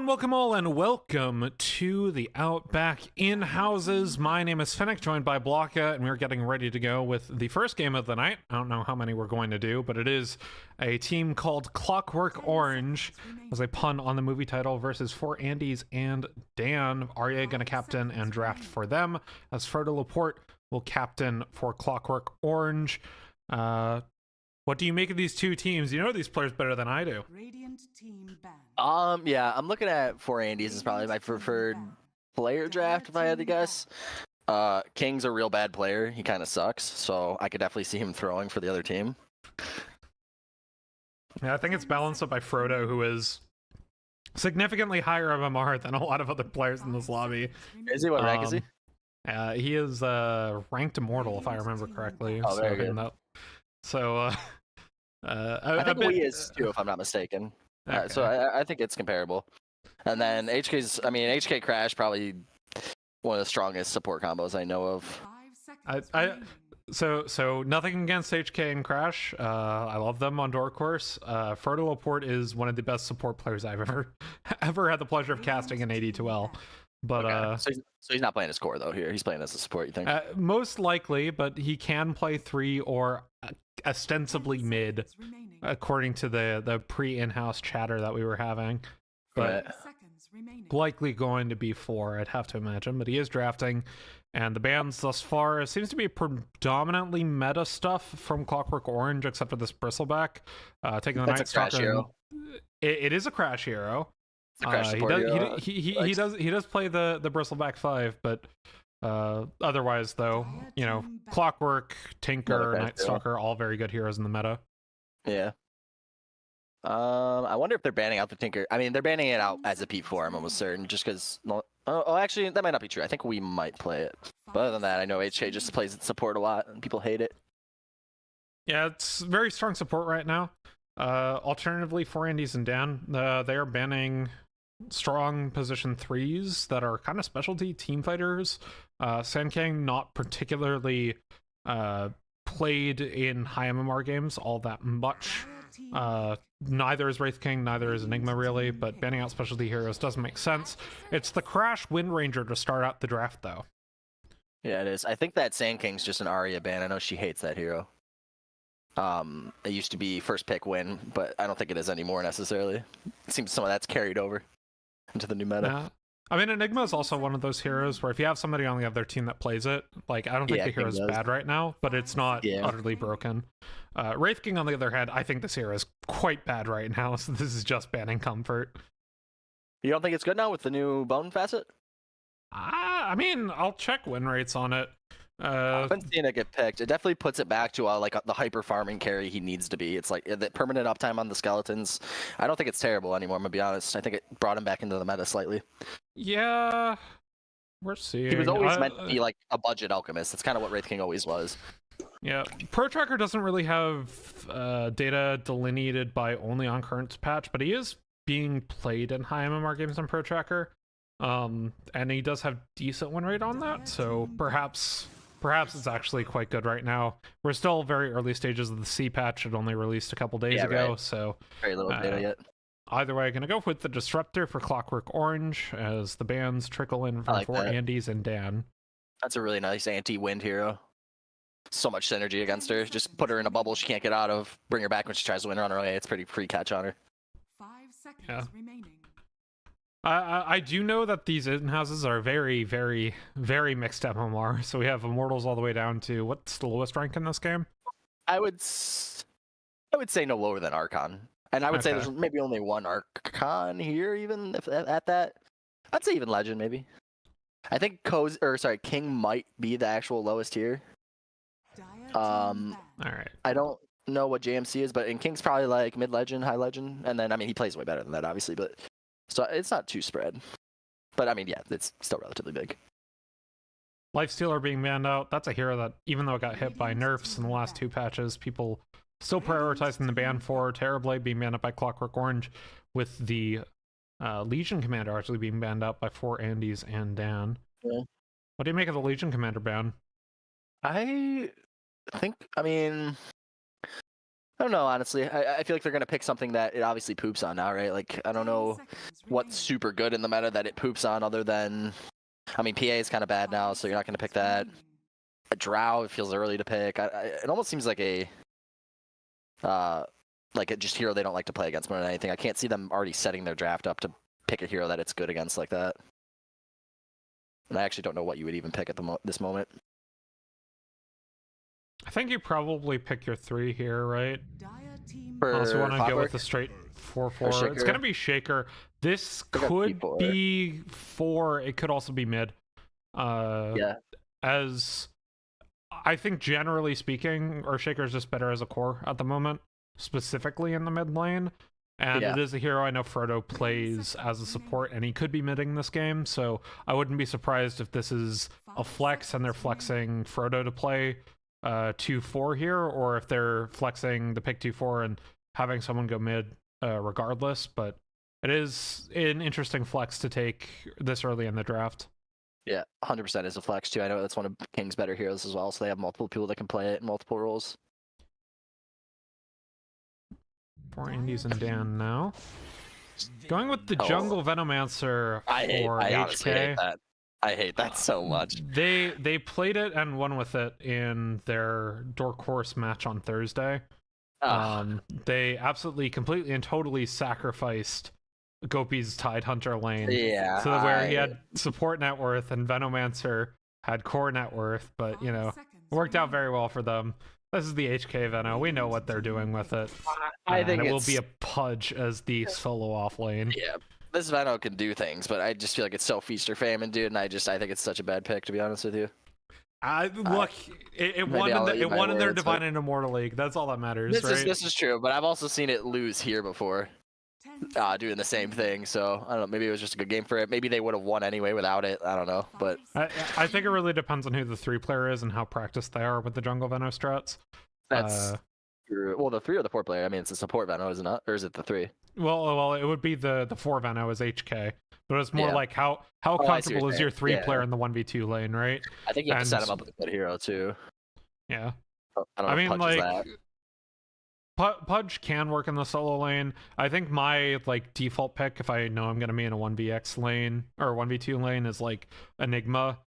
Welcome all, and welcome to the Outback In-Houses. My name is Fennec, joined by Blocka, and we're getting ready to go with the first game of the night. I don't know how many we're going to do, but it is a team called Clockwork Orange, as a pun on the movie title, versus 4 Andys and Dan. Arya going to captain and draft for them, as Frodo Laporte will captain for Clockwork Orange. What do you make of these two teams? You know these players better than I do. Yeah, I'm looking at 4 Andys is probably my preferred player draft if I had to guess. King's a real bad player. He kind of sucks, so I could definitely see him throwing for the other team. Yeah, I think it's balanced up by Frodo, who is significantly higher MMR than a lot of other players in this lobby. Is he? What rank is he? He is ranked Immortal, if I remember correctly. Oh, very good. I think he is too, if I'm not mistaken. Okay. So I think it's comparable. And then HK Crash, probably one of the strongest support combos I know of. So nothing against HK and Crash. I love them on Door Course. Frodo Laporte is one of the best support players I've ever had the pleasure of casting in AD2L. But okay. So he's not playing as core though here. He's playing as a support, you think? Most likely, but he can play 3 or ostensibly mid, according to the pre-in-house chatter that we were having. But likely going to be 4, I'd have to imagine, but he is drafting. And the bans thus far seems to be predominantly meta stuff from Clockwork Orange, except for this Bristleback. Taking the That's Night a Crash Stalker. hero. It is a Crash hero. It's a Crash support hero. He does play the Bristleback 5, but otherwise though, you know, Clockwork, Tinker, Night Stalker, all very good heroes in the meta. Yeah. I wonder if they're banning out the Tinker. I mean, they're banning it out as a P4, I'm almost certain, just because... Oh, actually, that might not be true. I think we might play it. But other than that, I know HK just plays its support a lot, and people hate it. Yeah, it's very strong support right now. Alternatively, for Andes and Dan, they are banning strong position 3s that are kind of specialty team fighters. Sand King, not particularly played in high MMR games all that much. Neither is Wraith King, neither is Enigma really, but banning out specialty heroes doesn't make sense. It's the Crash Wind Ranger to start out the draft, though. Yeah, it is. I think that Sand King's just an Arya ban. I know she hates that hero. It used to be first pick win, but I don't think it is anymore necessarily. It seems some of that's carried over into the new meta. Yeah. I mean, Enigma is also one of those heroes where if you have somebody on the other team that plays it, like, I don't think the hero's bad right now, but it's not utterly broken. Wraith King, on the other hand, I think this hero is quite bad right now, so this is just banning comfort. You don't think it's good now with the new bone facet? I mean, I'll check win rates on it. I've been seeing it get picked. It definitely puts it back to like the hyper farming carry he needs to be. It's like the permanent uptime on the skeletons. I don't think it's terrible anymore, I'm gonna be honest. I think it brought him back into the meta slightly. Yeah, we're seeing. He was always meant to be like a budget alchemist. That's kind of what Wraith King always was. Yeah, Pro Tracker doesn't really have data delineated by only on current patch, but he is being played in high MMR games on Pro Tracker. And he does have decent win rate on that, so perhaps it's actually quite good right now. We're still very early stages of the C patch. It only released a couple days ago, so very little data yet. Either way, I'm gonna go with the Disruptor for Clockwork Orange as the bans trickle in from for Andes and Dan. That's a really nice anti-wind hero. So much synergy against her. Just put her in a bubble she can't get out of. Bring her back when she tries to win her on her way. It's pretty free catch on her. 5 seconds remaining. I do know that these in-houses are very, very, very mixed MMR. So we have Immortals all the way down to what's the lowest rank in this game? I would say no lower than Archon, and I would say there's maybe only one Archon here, even if at that. I'd say even Legend maybe. I think King might be the actual lowest here. All right. I don't know what JMC is, but in King's probably like mid Legend, high Legend, and then I mean he plays way better than that, obviously, but. So it's not too spread. But I mean, yeah, it's still relatively big. Lifestealer being banned out, that's a hero that, even though it got hit by nerfs in the last 2 patches, people still prioritizing the ban for. Terrorblade being banned out by Clockwork Orange, with the Legion Commander actually being banned out by 4 Andes and Dan. Yeah. What do you make of the Legion Commander ban? I mean... I don't know, honestly. I feel like they're going to pick something that it obviously poops on now, right? Like, I don't know what's super good in the meta that it poops on other than... I mean, PA is kind of bad now, so you're not going to pick that. A Drow, it feels early to pick. It almost seems like a just hero they don't like to play against more than anything. I can't see them already setting their draft up to pick a hero that it's good against like that. And I actually don't know what you would even pick at this moment. I think you probably pick your 3 here, right? Unless you want to go with the straight 4/4. It's going to be Shaker. This could be 4. It could also be mid. Yeah. As I think, generally speaking, Shaker is just better as a core at the moment, specifically in the mid lane. And it is a hero I know Frodo plays as a support, and he could be midding this game, so I wouldn't be surprised if this is a flex and they're flexing Frodo to play 2/4 here, or if they're flexing the pick 2/4 and having someone go mid regardless. But it is an interesting flex to take this early in the draft. Yeah, 100% is a flex too. I know that's one of King's better heroes as well, so they have multiple people that can play it in multiple roles. 4 Andes and Dan now. Going with the Jungle Venomancer for I HK. honestly hate that. I hate that so much. They played it and won with it in their Dork Horse match on Thursday. They absolutely, completely, and totally sacrificed Gopi's Tidehunter lane. Yeah. So where he had support net worth and Venomancer had core net worth, but you know, it worked out very well for them. This is the HK Veno. We know what they're doing with it. I think and it will be a Pudge as the solo off lane. Yeah, this Veno can do things, but I just feel like it's so feast or famine, dude. And I think it's such a bad pick, to be honest with you. Look, it won in their Divine and Immortal League. That's all that matters, right? This is true, but I've also seen it lose here before, doing the same thing. So I don't know. Maybe it was just a good game for it. Maybe they would have won anyway without it. I don't know, but I think it really depends on who the 3 player is and how practiced they are with the jungle Veno strats. That's well, the 3 or the 4 player. I mean, it's a support Veno, is it not? Or is it the 3? Well, it would be the 4 Veno as HK, but it's more like how comfortable is your 3 player in the 1v2 lane, right? I think you have to set him up with a good hero too. Yeah. I don't know. I mean, Pudge can work in the solo lane. I think my default pick, if I know I'm gonna be in a 1vx lane or 1v2 lane, is Enigma.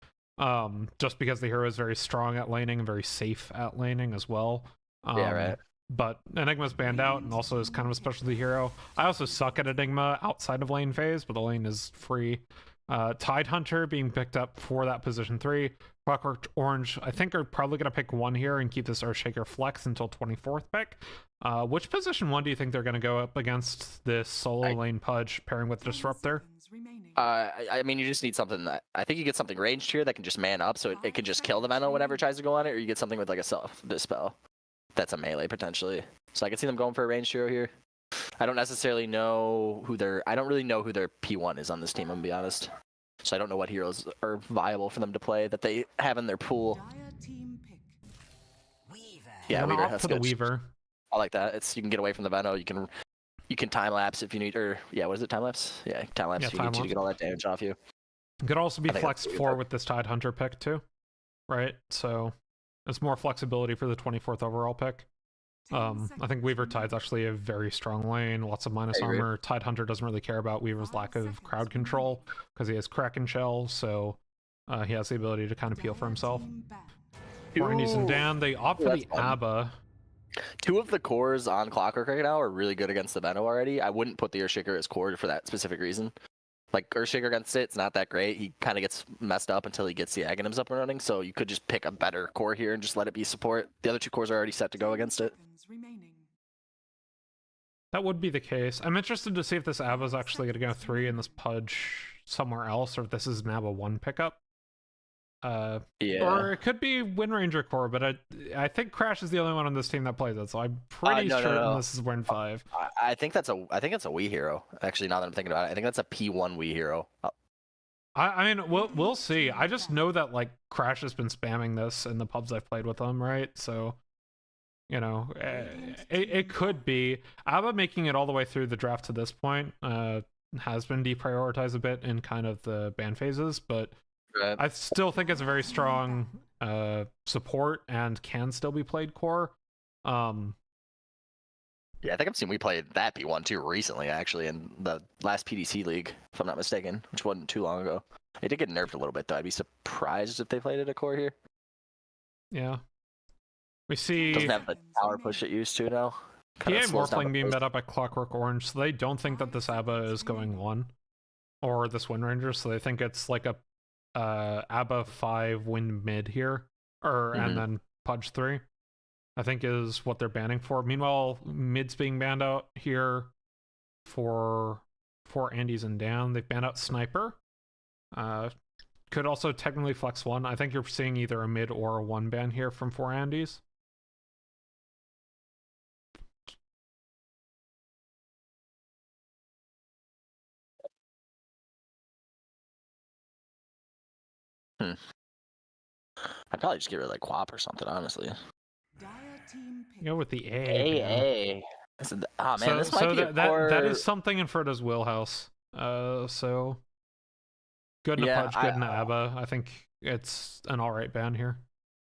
Just because the hero is very strong at laning and very safe at laning as well. Yeah, right. But Enigma's banned out and also is kind of a specialty hero. I also suck at Enigma outside of lane phase, but the lane is free. Tidehunter being picked up for that position 3. Clockwork Orange, I think, are probably going to pick 1 here and keep this Earthshaker flex until 24th pick. Which position 1 do you think they're going to go up against this solo lane Pudge pairing with Disruptor? I mean, you just need something that I think you get something ranged here that can just man up, so it can just kill the Veno whenever it tries to go on it, or you get something with a self dispel. That's a melee potentially. So I can see them going for a ranged hero here. I don't necessarily know who I don't really know who their P1 is on this team, I'm gonna be honest. So I don't know what heroes are viable for them to play that they have in their pool. Yeah, Weaver. That's good. Weaver. I like that. You can get away from the Veno. You can time lapse if you need, or what is it? Time lapse? Yeah, time lapse. If you need to get all that damage off you. Could also be flexed 4 with this Tidehunter pick too, right? So it's more flexibility for the 24th overall pick. I think Weaver Tide's actually a very strong lane, lots of minus armor. Tidehunter doesn't really care about Weaver's lack of crowd control because he has Kraken Shell, so he has the ability to kind of peel for himself. Randy's and Dan, they opt for the ABBA. 2 of the cores on Clockwork right now are really good against the Veno already. I wouldn't put the Earthshaker as core for that specific reason. Earthshaker against it's not that great. He kind of gets messed up until he gets the Aghanims up and running, so you could just pick a better core here and just let it be support. The other 2 cores are already set to go against it. That would be the case. I'm interested to see if this ABBA is actually going to go 3 and this Pudge somewhere else, or if this is an ABBA 1 pickup. Or it could be Wind Ranger core, but I think Crash is the only one on this team that plays it, so I'm pretty certain this is Wind 5. I think that's a Wii hero. Actually, now that I'm thinking about it, I think that's a P1 Wii hero. I mean, we'll see. I just know that Crash has been spamming this in the pubs I've played with him, right? So, you know, it could be. ABBA making it all the way through the draft to this point has been deprioritized a bit in kind of the ban phases, but right. I still think it's a very strong support and can still be played core. Yeah, I think I've seen we played that P1 too recently, actually, in the last PDC league, if I'm not mistaken, which wasn't too long ago. It did get nerfed a little bit, though. I'd be surprised if they played it a core here. Yeah. We see... Doesn't have the tower push it used to now. PA Morphling being met up at Clockwork Orange, so they don't think that this ABBA is going 1. Or this Wind Ranger, so they think it's like a ABBA 5 Wind mid here. And then Pudge 3. I think is what they're banning for. Meanwhile, mid's being banned out here for Andes and Dan. They've banned out Sniper. Could also technically flex 1. I think you're seeing either a mid or a 1 ban here from 4 Andes. I'd probably just get rid of Quap or something, honestly. Go with the A. Oh man, this might be that is something in Frodo's wheelhouse. So good in a Pudge, good in a ABBA. I think it's an alright ban here.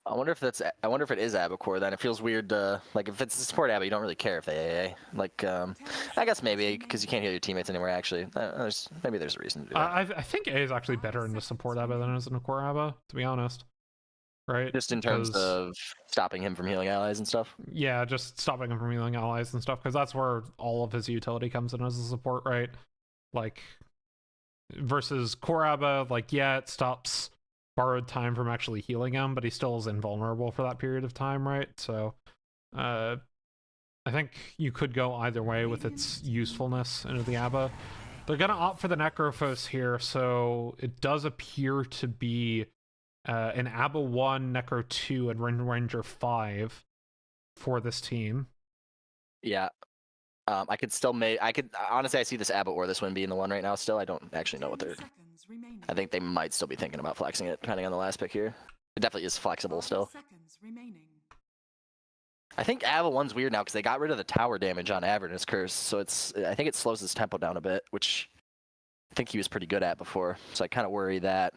I wonder if it is ABBA core. Then it feels weird to if it's a support ABBA, you don't really care if they AA. I guess maybe because you can't heal your teammates anymore. Actually, maybe there's a reason to do that. I think A is actually better in the support ABBA than it is in a core ABBA, to be honest. Right? Just in terms of stopping him from healing allies and stuff? Yeah, just stopping him from healing allies and stuff, because that's where all of his utility comes in as a support, right? Like, versus Core Abba, like, yeah, it stops borrowed time from actually healing him, but he still is invulnerable for that period of time, right? So, I think you could go either way with its usefulness into the Abba. They're gonna opt for the Necrophos here, so it does appear to be an Abba 1, Necro 2, and Ranger 5 for this team. Yeah. I could still honestly, I see this Abba or this one being the one right now still. I don't actually know what they're... I think they might still be thinking about flexing it, depending on the last pick here. It definitely is flexible still. I think Abba 1's weird now because they got rid of the tower damage on Avernus Curse, so I think it slows his tempo down a bit, which I think he was pretty good at before. So I kind of worry that...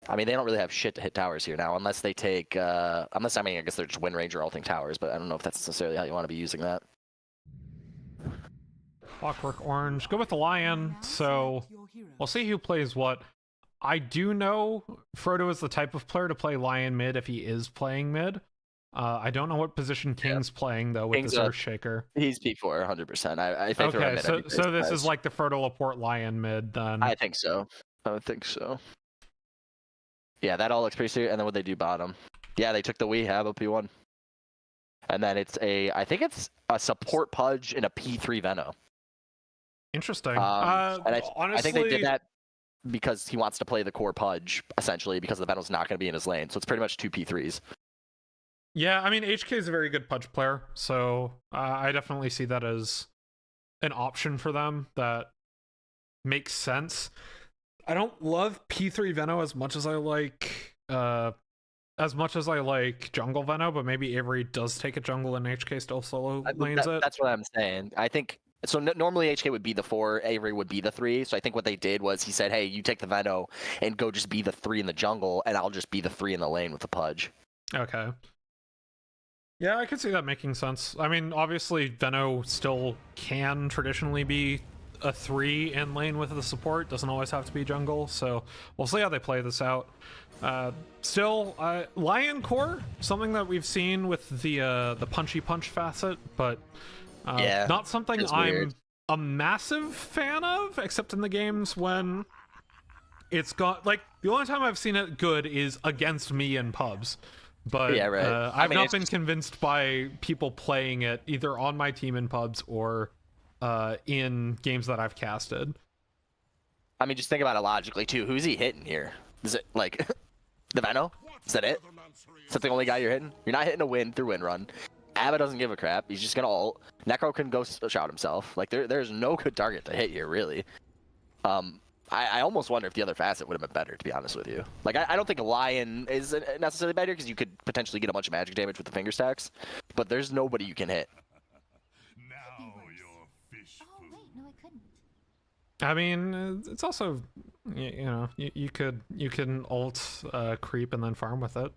I mean, they don't really have shit to hit towers here now, unless they take... I guess they're just Wind Ranger ulting towers, but I don't know if that's necessarily how you want to be using that. Clockwork Orange. Go with the Lion, so we'll see who plays what. I do know Frodo is the type of player to play Lion mid if he is playing mid. I don't know what position King's playing, though, with King's this Earthshaker. He's P4, 100%. I think okay, so this is like the Frodo Laporte Lion mid, then. I think so. Yeah, that all looks pretty serious. And then what they do bottom. Yeah, they took the Wii Hab P1. And then I think it's a support Pudge and a P3 Veno. Interesting. And honestly, I think they did that because he wants to play the core Pudge, essentially, because the Veno's not going to be in his lane. So it's pretty much two P3s. Yeah, I mean, HK is a very good Pudge player, so I definitely see that as an option for them that makes sense. I don't love P3 Veno as much as I like jungle Veno, but maybe Avery does take a jungle and HK still solo lanes it. That's what I'm saying. I think so. Normally HK would be the 4, Avery would be the 3. So I think what they did was he said, "Hey, you take the Veno and go just be the 3 in the jungle, and I'll just be the 3 in the lane with the Pudge." Okay. Yeah, I could see that making sense. I mean, obviously, Veno still can traditionally be a 3 in lane with the support. Doesn't always have to be jungle, so we'll see how they play this out. Still, Lion Core, something that we've seen with the punchy punch facet, but yeah, not something I'm weird. A massive fan of, except in the games when it's got, like, the only time I've seen it good is against me in pubs. But yeah, right. I've not been convinced by people playing it either on my team in pubs or in games that I've casted. I mean, just think about it logically too. Who's he hitting here? Is it like the Veno? Is that it? Is that the only guy you're hitting? You're not hitting a win through win run. Abba doesn't give a crap. He's just gonna ult. Necro can go shout himself. Like there's no good target to hit here, really. I almost wonder if the other facet would have been better, to be honest with you. Like, I don't think a Lion is necessarily better because you could potentially get a bunch of magic damage with the finger stacks, but there's nobody you can hit. Now you're fish food. Oh, wait, no, I couldn't. I mean, it's also, you know, you can ult creep and then farm with it.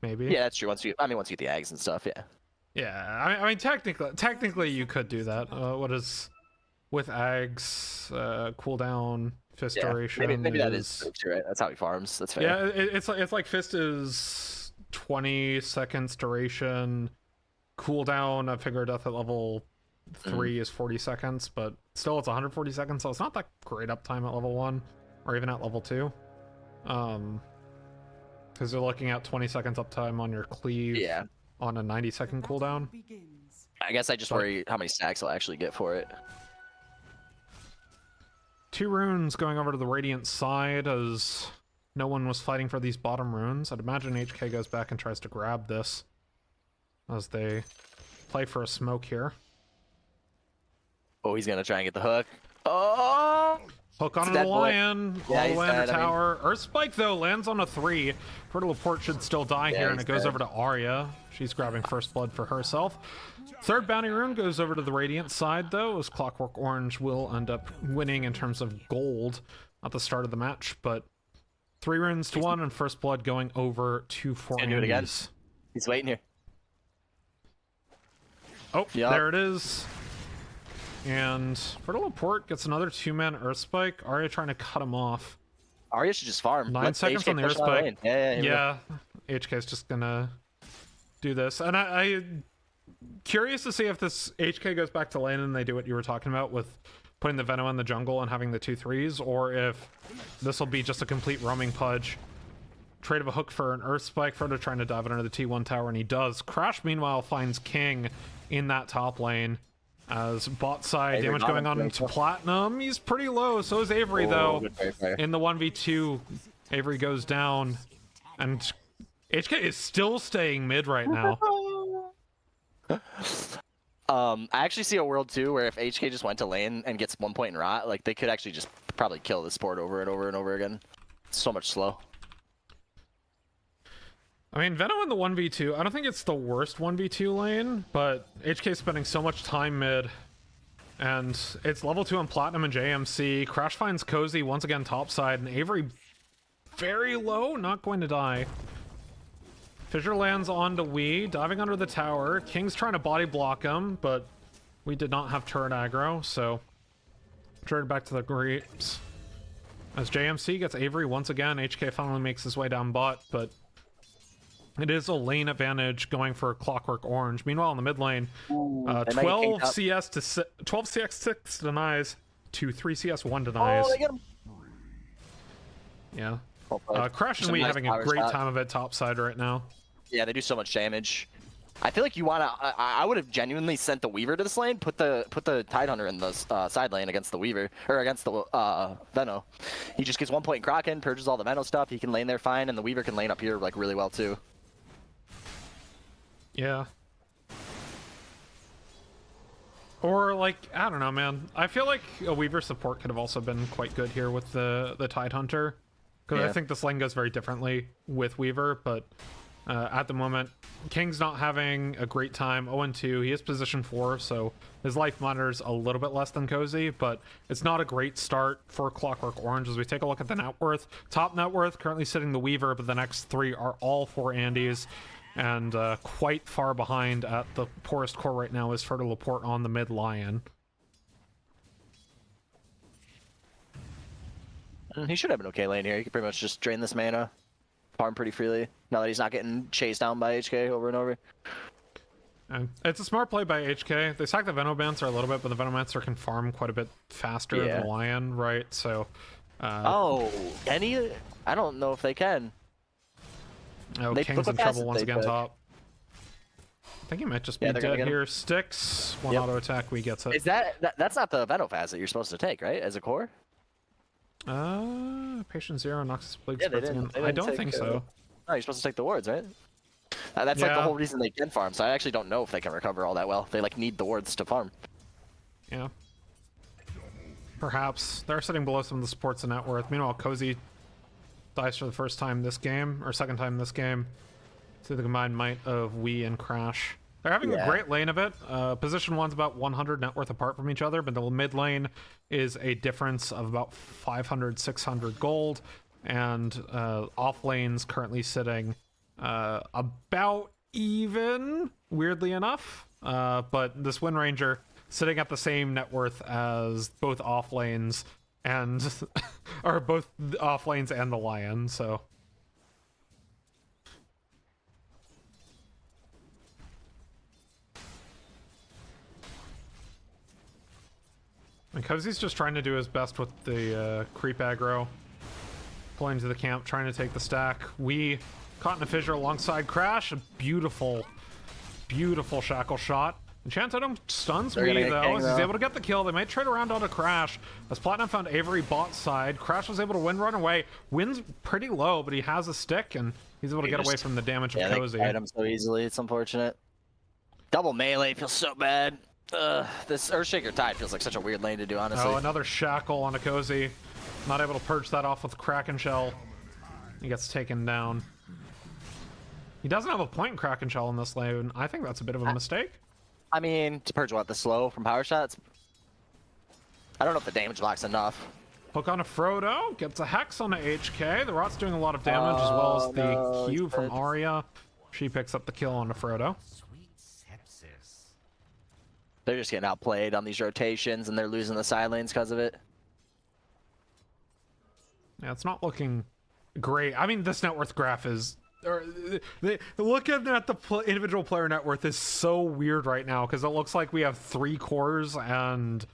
Maybe. Yeah, that's true. Once you get the eggs and stuff, yeah. Yeah, I mean, technically you could do that. What is... With Ags, cooldown, Fist duration. Maybe that is true, right? That's how he farms. That's fair. Yeah, it's like Fist is 20 seconds duration. Cooldown of Finger of Death at level 3 is 40 seconds, but still it's 140 seconds, so it's not that great uptime at level 1, or even at level 2. Because you're looking at 20 seconds uptime on your cleave on a 90-second cooldown. I guess I just worry how many stacks I'll actually get for it. 2 runes going over to the Radiant side as no one was fighting for these bottom runes. I'd imagine HK goes back and tries to grab this as they play for a smoke here. Oh, he's gonna try and get the hook. Oh! Hook onto the Lion, all the way in the tower. Earth Spike, though, lands on a 3. Fertile Laporte should still die here, and it goes over to Arya. She's grabbing first blood for herself. 3rd bounty rune goes over to the Radiant side, though, as Clockwork Orange will end up winning in terms of gold at the start of the match, but 3 runes to 1, and first blood going over to 4 do it again. He's waiting here. Oh, there it is. And Fertile Laporte gets another 2-man Earth Spike. Arya trying to cut him off. Arya should just farm. 9 seconds on the Earth Spike. Yeah, HK's just gonna do this. And I curious to see if this HK goes back to lane and they do what you were talking about with putting the Venom in the jungle and having the 2/3s, or if this will be just a complete roaming pudge. Trade of a hook for an Earth Spike. Frodo trying to dive under the T1 tower, and he does. Crash, meanwhile, finds King in that top lane. As bot side damage going on into Platinum. He's pretty low. So is Avery, though. In the 1v2, Avery goes down. And HK is still staying mid right now. I actually see a world, too, where if HK just went to lane and gets 1 point in rot, like, they could actually just probably kill the sport over and over and over again. It's so much slow. I mean, Venom in the 1v2, I don't think it's the worst 1v2 lane, but HK is spending so much time mid, and it's level 2 on Platinum and JMC. Crash finds Cozy once again topside, and Avery very low, not going to die. Fissure lands onto Wee, diving under the tower. King's trying to body block him, but we did not have turret aggro, so traded back to the creeps. As JMC gets Avery once again, HK finally makes his way down bot, but it is a lane advantage going for Clockwork Orange. Meanwhile, in the mid lane, 12 CS to 12 CX6 denies to 3 CS1 denies. Oh, they get him. Yeah. Crash and Wee having a great time of it topside right now. Yeah, they do so much damage. I feel like you want to. I would have genuinely sent the Weaver to this lane. Put the Tidehunter in the side lane against the Weaver or against the Veno. He just gets 1 point in Kraken, purges all the Veno stuff. He can lane there fine, and the Weaver can lane up here like really well too. Yeah. Or like, I don't know, man. I feel like a Weaver support could have also been quite good here with the Tidehunter. Because I think this lane goes very differently with Weaver, but at the moment, King's not having a great time. 0-2, he is position 4, so his life matters a little bit less than Cozy, but it's not a great start for Clockwork Orange. As we take a look at the net worth, top net worth currently sitting the Weaver, but the next 3 are all for Andes. And quite far behind at the poorest core right now is Fertile Laporte on the mid Lion. He should have an okay lane here. He could pretty much just drain this mana, farm pretty freely, now that he's not getting chased down by HK over and over. It's a smart play by HK. They sack the Venomancer a little bit, but the Venomancer can farm quite a bit faster than the Lion, right? So. Any? I don't know if they can. Oh, King's in trouble once again top. I think he might just be dead here. Sticks, one auto attack, we gets it. Is that's not the Venofast that you're supposed to take, right? As a core? Patient 0 knocks his blade. Yeah, they didn't I don't think so. No, you're supposed to take the wards, right? That's like the whole reason they can farm, so I actually don't know if they can recover all that well. They like need the wards to farm. Yeah. Perhaps. They're sitting below some of the supports in net worth. Meanwhile, Cozy dies for the first time this game, or second time this game. See the combined might of Wee and Crash. They're having a great lane of it. Position 1's about 100 net worth apart from each other, but the mid lane is a difference of about 500, 600 gold. And off lane's currently sitting about even, weirdly enough. But this Wind Ranger sitting at the same net worth as both off lanes and or both off lanes and the Lion, so because he's just trying to do his best with the creep aggro, pulling to the camp, trying to take the stack. We caught in a fissure alongside Crash. A beautiful shackle shot. Enchanted stuns Wee, though, as he's able to get the kill. They might trade around onto Crash, as Platinum found Avery bot side. Crash was able to run away. Wind's pretty low, but he has a stick, and he's able to get away from the damage of Cozy. They fight him so easily, it's unfortunate. Double melee feels so bad. This Earthshaker Tide feels like such a weird lane to do, honestly. Oh, another shackle on a Cozy. Not able to purge that off with Kraken Shell. He gets taken down. He doesn't have a point in Kraken Shell in this lane. I think that's a bit of a mistake. I mean, to purge what? The slow from power shots? I don't know if the damage block's enough. Hook on a Frodo. Gets a Hex on a HK. The Rot's doing a lot of damage, as well as the Q from Arya. She picks up the kill on a Frodo. They're just getting outplayed on these rotations, and they're losing the side lanes because of it. Yeah, it's not looking great. I mean, this net worth graph is... looking at the individual player net worth is so weird right now, because it looks like we have 3 cores and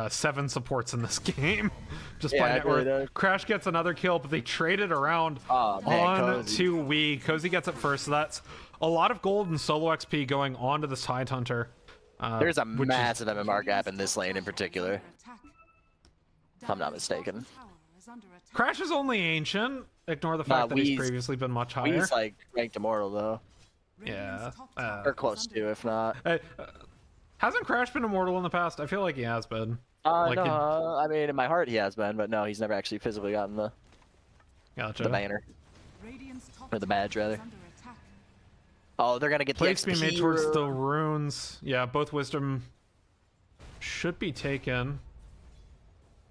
7 supports in this game. Just Yeah, by it net really worth. does. Crash gets another kill, but they trade it around Oh, man, on Cozy. to Wii. Cozy gets it first, so that's a lot of gold and solo XP going on to this Tide Hunter. There's a which is- massive MMR gap in this lane in particular. If I'm not mistaken. Crash is only ancient. Ignore the fact that he's Wee's- previously been much higher. He's like ranked immortal though, Yeah. or close to, if not. Hasn't Crash been immortal in the past? I feel like he has been. No, Like it- I mean in my heart he has been, but no, he's never actually physically gotten the Gotcha. banner or the badge rather. Oh, they're gonna get the Plates being made XP towards the room. runes. Yeah, both wisdom should be taken.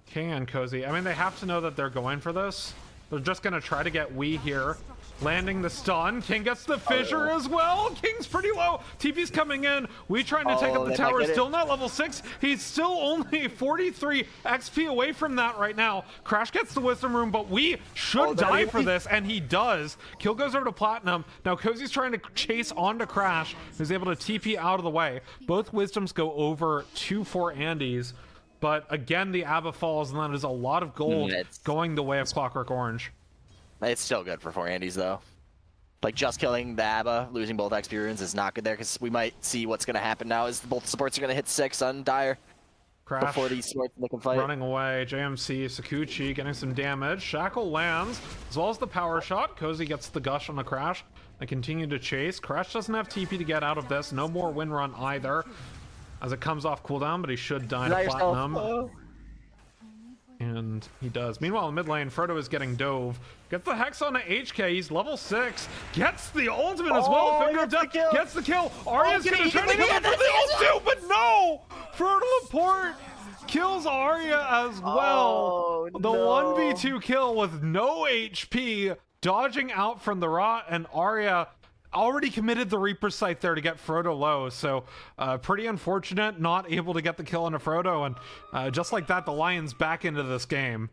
King and Cozy. I mean, they have to know that they're going for this. They're just gonna try to get Wii here. Landing the stun. King gets the fissure as well. King's pretty low. TP's coming in. Wii trying to take up the they might tower. get it. Still not level 6. He's still only 43 XP away from that right now. Crash gets the wisdom room, but Wii should they're die gonna for get Wii. this, and he does. Kill goes over to Platinum. Now Cozy's trying to chase onto Crash, who's able to TP out of the way. Both wisdoms go over to 4 Andes, but again the Abba falls, and that is a lot of gold It's- going the way of Clockwork Orange. It's still good for 4 Andes though. Like just killing the Abba, losing both XP runes is not good there because we might see what's gonna happen now is both supports are gonna hit 6 on Dire Crash before these supports can fight. running away. JMC, Sakuchi getting some damage. Shackle lands, as well as the power shot. Cozy gets the gush on the Crash. They continue to chase. Crash doesn't have TP to get out of this. No more win run either, as it comes off cooldown, but he should die to Deny yourself. Platinum. Oh. And he does. Meanwhile, in mid lane, Frodo is getting dove. Gets the Hex on to HK. He's level 6. Gets the ultimate as well. Oh, Finger of gets Death the kill. gets the kill. Arya's get gonna it. try to He can come up get for the it. ult too, but no! Frodo Laporte kills Arya as well. Oh, The no. 1v2 kill with no HP, dodging out from the rot, and Arya already committed the Reaper Sight there to get Frodo low, so pretty unfortunate, not able to get the kill on a Frodo, and just like that, the Lions back into this game.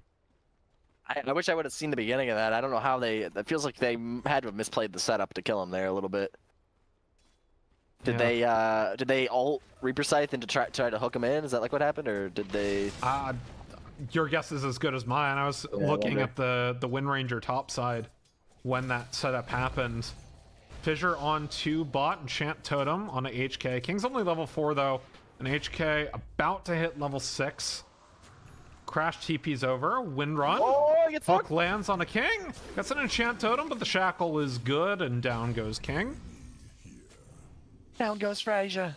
I wish I would have seen the beginning of that. I don't know how they. It feels like they had to have misplayed the setup to kill him there a little bit. Did they ult Reaper Scythe and to try to hook him in? Is that like what happened, or did they? Your guess is as good as mine. I was looking at the Wind Ranger top side when that setup happened. Fissure on 2 bot, Enchant Totem on a HK. King's only level 4 though, and HK about to hit level 6. Crash TP's over, Wind Run. Oh, he gets Hook hooked. lands on a King. Gets an Enchant Totem, but the Shackle is good, and down goes King. Down goes Frazier.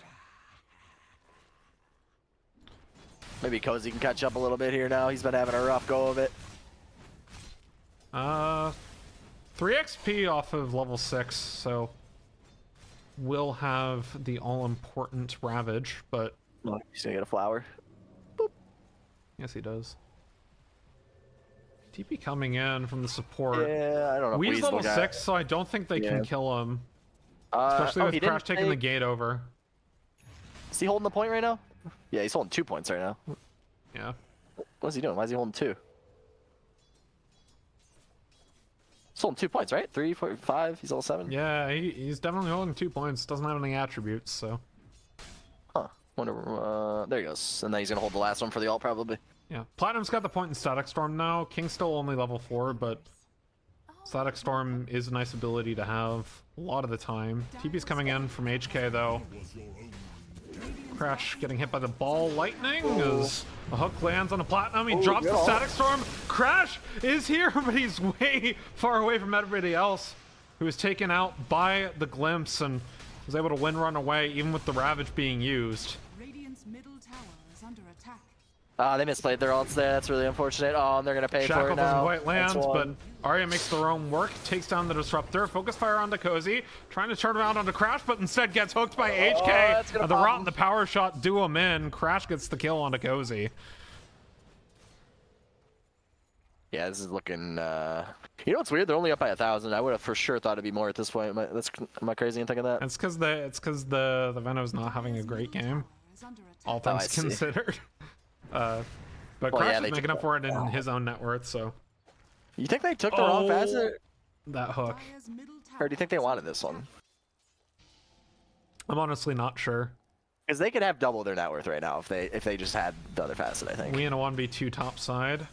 Maybe Cozy can catch up a little bit here now. He's been having a rough go of it. 3 XP off of level 6, so we'll have the all-important Ravage, but Oh, he's gonna get a flower. yes, he does. TP coming in from the support. Yeah, I don't know. if Wee's Wee's level the guy. 6, so I don't think they can Yeah. kill him. Oh, Especially he with didn't Crash taking the take- gate over. Is he holding the point right now? Yeah, he's holding 2 points right now. Yeah. What's he doing? Why is he holding 2? He's holding 2 points, right? 3, 4, 5. He's all 7. Yeah, he's definitely holding 2 points. Doesn't have any attributes, so. Huh. Wonder. There he goes. And then he's gonna hold the last one for the ult, probably. Yeah. Platinum's got the point in Static Storm now. King's still only level 4, but Static Storm is a nice ability to have a lot of the time. TP's coming in from HK though. Crash getting hit by the ball lightning as a hook lands on a Platinum. He drops the yeah. Static Storm. Crash is here, but he's way far away from everybody else, who was taken out by the glimpse and was able to win run away even with the Ravage being used. Radiant's middle tower is under attack. They misplayed their ults there. That's really unfortunate. Oh, and they're gonna pay for Shackle it now. doesn't quite land, That's but one. Arya makes their own work, takes down the Disruptor, focus fire onto Cozy, trying to turn around onto Crash, but instead gets hooked by HK. that's gonna The pop Rot him. and the power shot do him in. Crash gets the kill onto Cozy. Yeah, this is looking. You know what's weird? They're only up by 1,000. I would have for sure thought it'd be more at this point. Am I crazy in thinking that? It's because the Venom's not having a great game, Is under attack. all I things see. considered. But Well, Crash yeah, is they making took- up for it in his own net worth, so You think they took the wrong Oh. facet, that hook. Dire's middle or tower do you think they wanted this one? I'm honestly not sure. Because they could have double their net worth right now if they just had the other facet, I think. We in a 1v2 top side.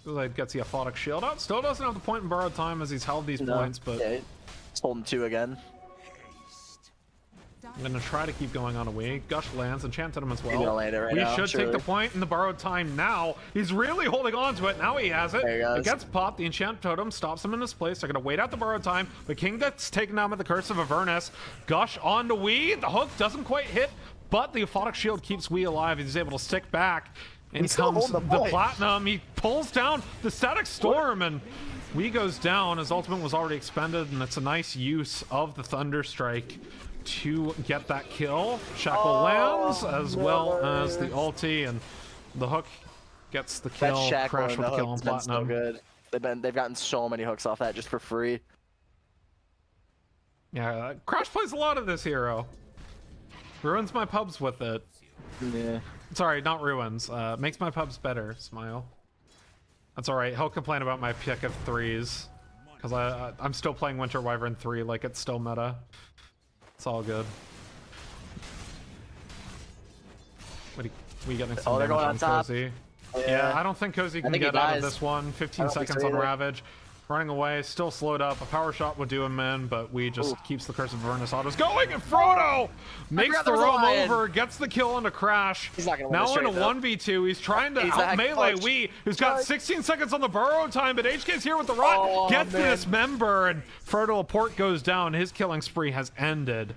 Like gets the aphotic shield out. Still doesn't have the point in borrowed time as he's held these points, but yeah, he's holding 2 again. I'm gonna try to keep going on a wing. Gush lands, enchanted him as He's gonna well. land it right We now, should take the surely. point in the borrowed time now. He's really holding on to it. Now he has it. There he goes. It gets popped. The enchant totem stops him in his place. They're gonna wait out the borrowed time. The king gets taken down with the curse of Avernus. Gush on to Wee. The hook doesn't quite hit, but the aphotic shield keeps Wee alive. He's able to stick back. In He's still comes holding the the point. platinum. He pulls down the static storm and Wee goes down. His ultimate was already expended, and it's a nice use of the thunder strike to get that kill. Shackle lands as well as the ulti, and the hook gets the That kill. shackle Crash and with the the kill on hook's been so platinum. good. They've gotten so many hooks off that just for free. Yeah, Crash plays a lot of this hero. Ruins my pubs with it. Yeah. Sorry, not ruins. Makes my pubs better. Smile. That's all right. He'll complain about my pick of 3s because I'm still playing Winter Wyvern 3 like it's still meta. It's all good. What are we getting some they're damage going on top. Cozy? Yeah, I don't think Cozy can think he get out of dies. this one. I 15 don't think seconds so on either. Ravage. Running away, still slowed up. A power shot would do him in, but we just keeps the Curse of Avernus autos going, and Frodo makes forgot the there was a roam lion. over, gets the kill on a Crash. He's not gonna win Now this in a straight, though. 1v2, he's trying to He's out that melee clutch. Wee, who's got 16 seconds on the burrow time, but HK's here with the rot, Oh, gets to man. dismember, and Frodo Laporte goes down. His killing spree has ended.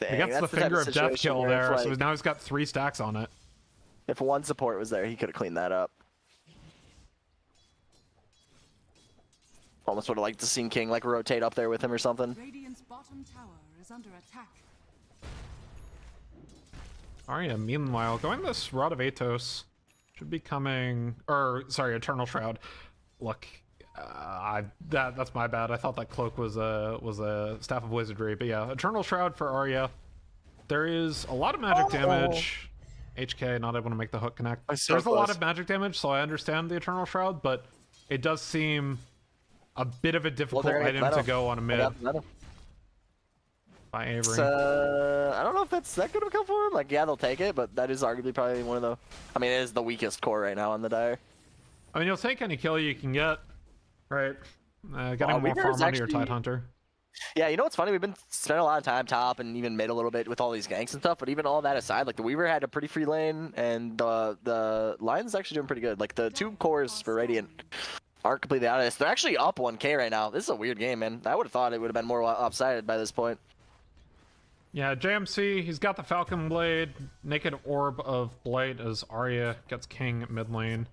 Dang, He gets that's the type finger of of death situation kill where there, it's so like, now he's got 3 stacks on it. if one support was there, he could have cleaned that up. Almost would have liked to see King like rotate up there with him or something. Radiant's bottom tower is under attack. Arya, meanwhile, going this Rod of Atos should be coming, or sorry, Eternal Shroud. Look, that's my bad. I thought that cloak was a Staff of Wizardry, but yeah, Eternal Shroud for Arya. There is a lot of magic damage. HK not able to make the hook connect. So There's a lot close. of magic damage, so I understand the Eternal Shroud, but it does seem a bit of a difficult they're gonna get item to Meadow. go on a mid I by Avery. don't know if that's that good of a kill for him. Like, yeah, they'll take it, but that is arguably probably one of the. I mean, it is the weakest core right now on the Dire. I mean, you'll take any kill you can get, right? Getting more Weaver farm is onto your actually- Tidehunter. Yeah, you know what's funny? We've been spending a lot of time top and even mid a little bit with all these ganks and stuff. But even all that aside, like the Weaver had a pretty free lane, and the Lion's actually doing pretty good. Like the 2 cores for Radiant aren't completely out of this. They're actually up 1K right now. This is a weird game, man. I would have thought it would have been more upsided by this point. Yeah, JMC, he's got the Falcon Blade, Naked Orb of Blight as Arya gets King mid lane.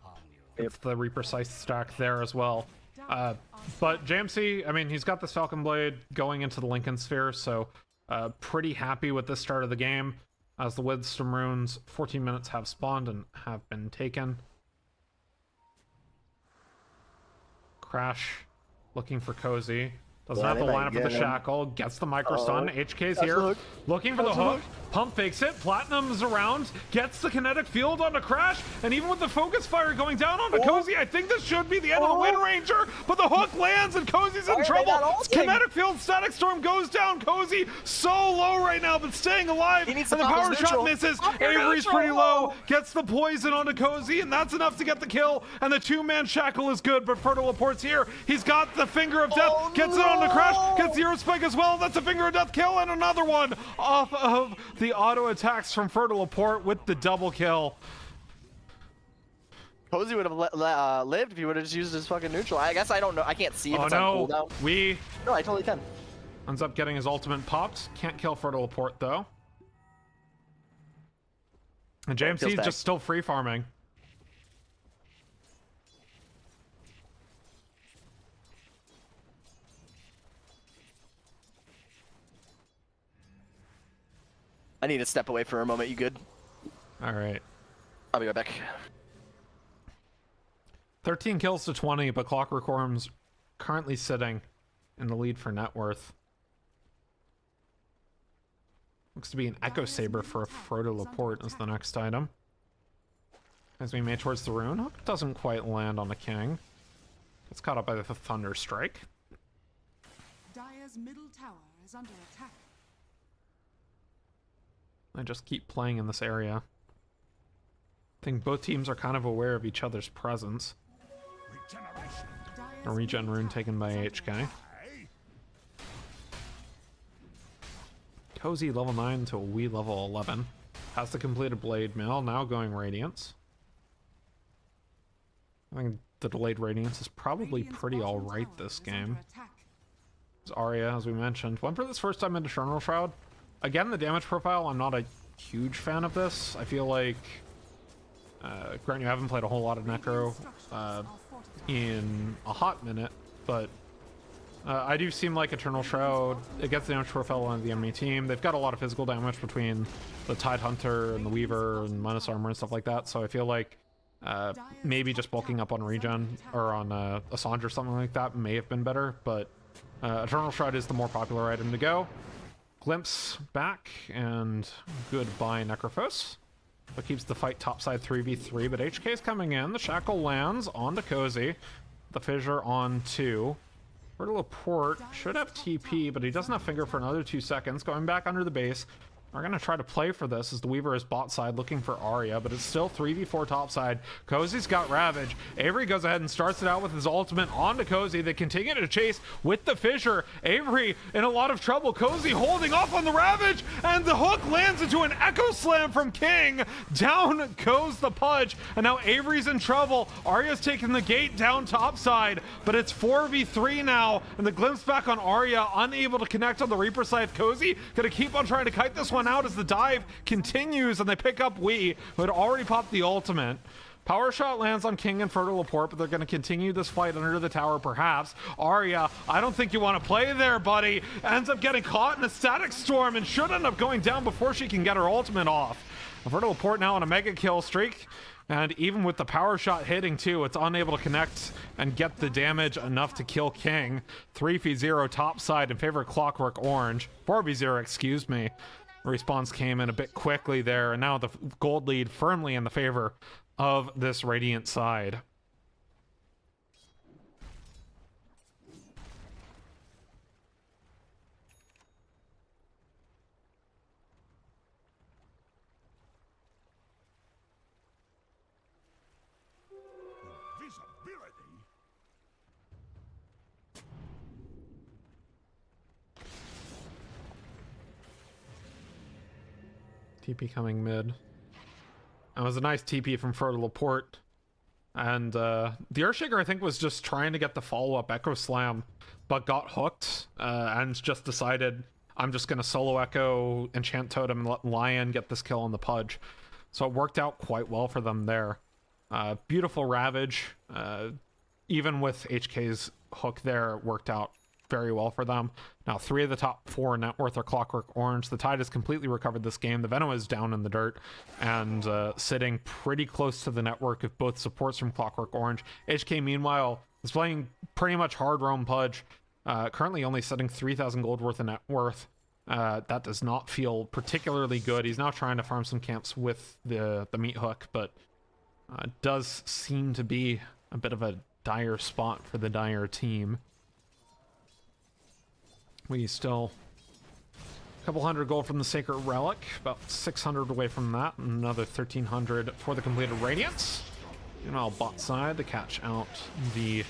It's the Reaper Scythe stack there as well. But JMC, I mean, he's got this Falcon Blade going into the Lincoln Sphere, so pretty happy with this start of the game. As the Wisdom Runes, 14 minutes have spawned and have been taken. Crash looking for Cozy. Doesn't Yeah, have they the might lineup with the get him. shackle. Gets the micro stun. HK's the here. hook. Looking for the That's the hook. Pump fakes it. Platinum's around. Gets the kinetic field onto Crash. And even with the focus fire going down onto Cozy, I think this should be the end of the Wind Ranger. But the hook lands and Cozy's in They trouble. got ulting. Kinetic field static storm goes down. Cozy so low right now, but staying alive. He needs And to the pop power his shot neutral. misses. Pop your Avery's neutral. pretty low. Gets the poison onto Cozy, and that's enough to get the kill. And the 2-man shackle is good, but Fertile Laporte's here. He's got the finger of death. Oh, Gets it onto no. Crash. Gets the Earth Spike as well. That's a finger of death kill, and another one off of the auto attacks from Fertile Laporte with the double kill. Cozy would have lived if he would have just used his fucking neutral. I guess I don't know. I can't see if Oh it's on no, cooldown. we No, I totally can. ends up getting his ultimate popped. Can't kill Fertile Laporte though. And Feels JMC is bad. just still free farming. I need to step away for a moment. You good? All right. I'll be right back. 13 kills to 20, but Clockwork Orm's currently sitting in the lead for net worth. Looks to be an Echo Saber for a Frodo Laporte as the next item. As we made towards the rune, hook doesn't quite land on the king. Gets caught up by the Thunder Strike. Dire's middle tower is under attack. I just keep playing in this area. I think both teams are kind of aware of each other's presence. A regen rune taken by HK. Cozy level 9 to Wee level 11. Has the completed Blade Mail, now going Radiance. I think the delayed Radiance is probably pretty alright this game. It's Arya, as we mentioned. Went for this first time into Eternal Shroud. Again, the damage profile, I'm not a huge fan of this. I feel like, Grant, you haven't played a whole lot of Necro in a hot minute, but I do seem like Eternal Shroud, it gets the damage profile on the enemy team. They've got a lot of physical damage between the Tide Hunter and the Weaver and Minus Armor and stuff like that, so I feel like maybe just bulking up on regen or on a Sange or something like that may have been better, but Eternal Shroud is the more popular item to go. Glimpse back, and goodbye Necrophos. That keeps the fight topside 3v3, but HK is coming in. The Shackle lands onto Cozy. The Fissure on 2. Fertile Laporte should have TP, but he doesn't have Finger for another 2 seconds. Going back under the base. We're going to try to play for this as the Weaver is bot side looking for Arya, but it's still 3v4 topside. Cozy's got Ravage. Avery goes ahead and starts it out with his ultimate onto Cozy. They continue to chase with the Fissure. Avery in a lot of trouble. Cozy holding off on the Ravage, and the hook lands into an Echo Slam from King. Down goes the Pudge, and now Avery's in trouble. Arya's taking the gate down topside, but it's 4v3 now, and the glimpse back on Arya, unable to connect on the Reaper Scythe. Cozy gonna keep on trying to kite this one out as the dive continues, and they pick up Wee, who had already popped the ultimate. Power shot lands on King and Fertile Laporte, but they're going to continue this fight under the tower perhaps. Arya, I don't think you want to play there, buddy. Ends up getting caught in a static storm and should end up going down before she can get her ultimate off. Fertile Laporte now on a mega kill streak. And even with the power shot hitting too, it's unable to connect and get the damage enough to kill King. 3v0 topside in favor of Clockwork Orange. 4v0, excuse me. Response came in a bit quickly there, and now the gold lead firmly in the favor of this Radiant side. TP coming mid. That was a nice TP from Fertile Laporte. And the Earthshaker, I think, was just trying to get the follow-up Echo Slam, but got hooked and just decided, I'm just going to solo Echo, Enchant Totem, and let Lion get this kill on the Pudge. So it worked out quite well for them there. Beautiful Ravage. Even with HK's hook there, it worked out very well for them. Now 3 of the top 4 net worth are Clockwork Orange. The Tide has completely recovered this game. The Venom is down in the dirt and sitting pretty close to the network of both supports from Clockwork Orange. HK meanwhile is playing pretty much hard roam Pudge, currently only setting 3,000 gold worth of net worth. That does not feel particularly good. He's now trying to farm some camps with the meat hook, but does seem to be a bit of a dire spot for the dire team. We still a couple hundred gold from the Sacred Relic, about 600 away from that, and another 1,300 for the completed Radiance. Meanwhile, bot side to catch out the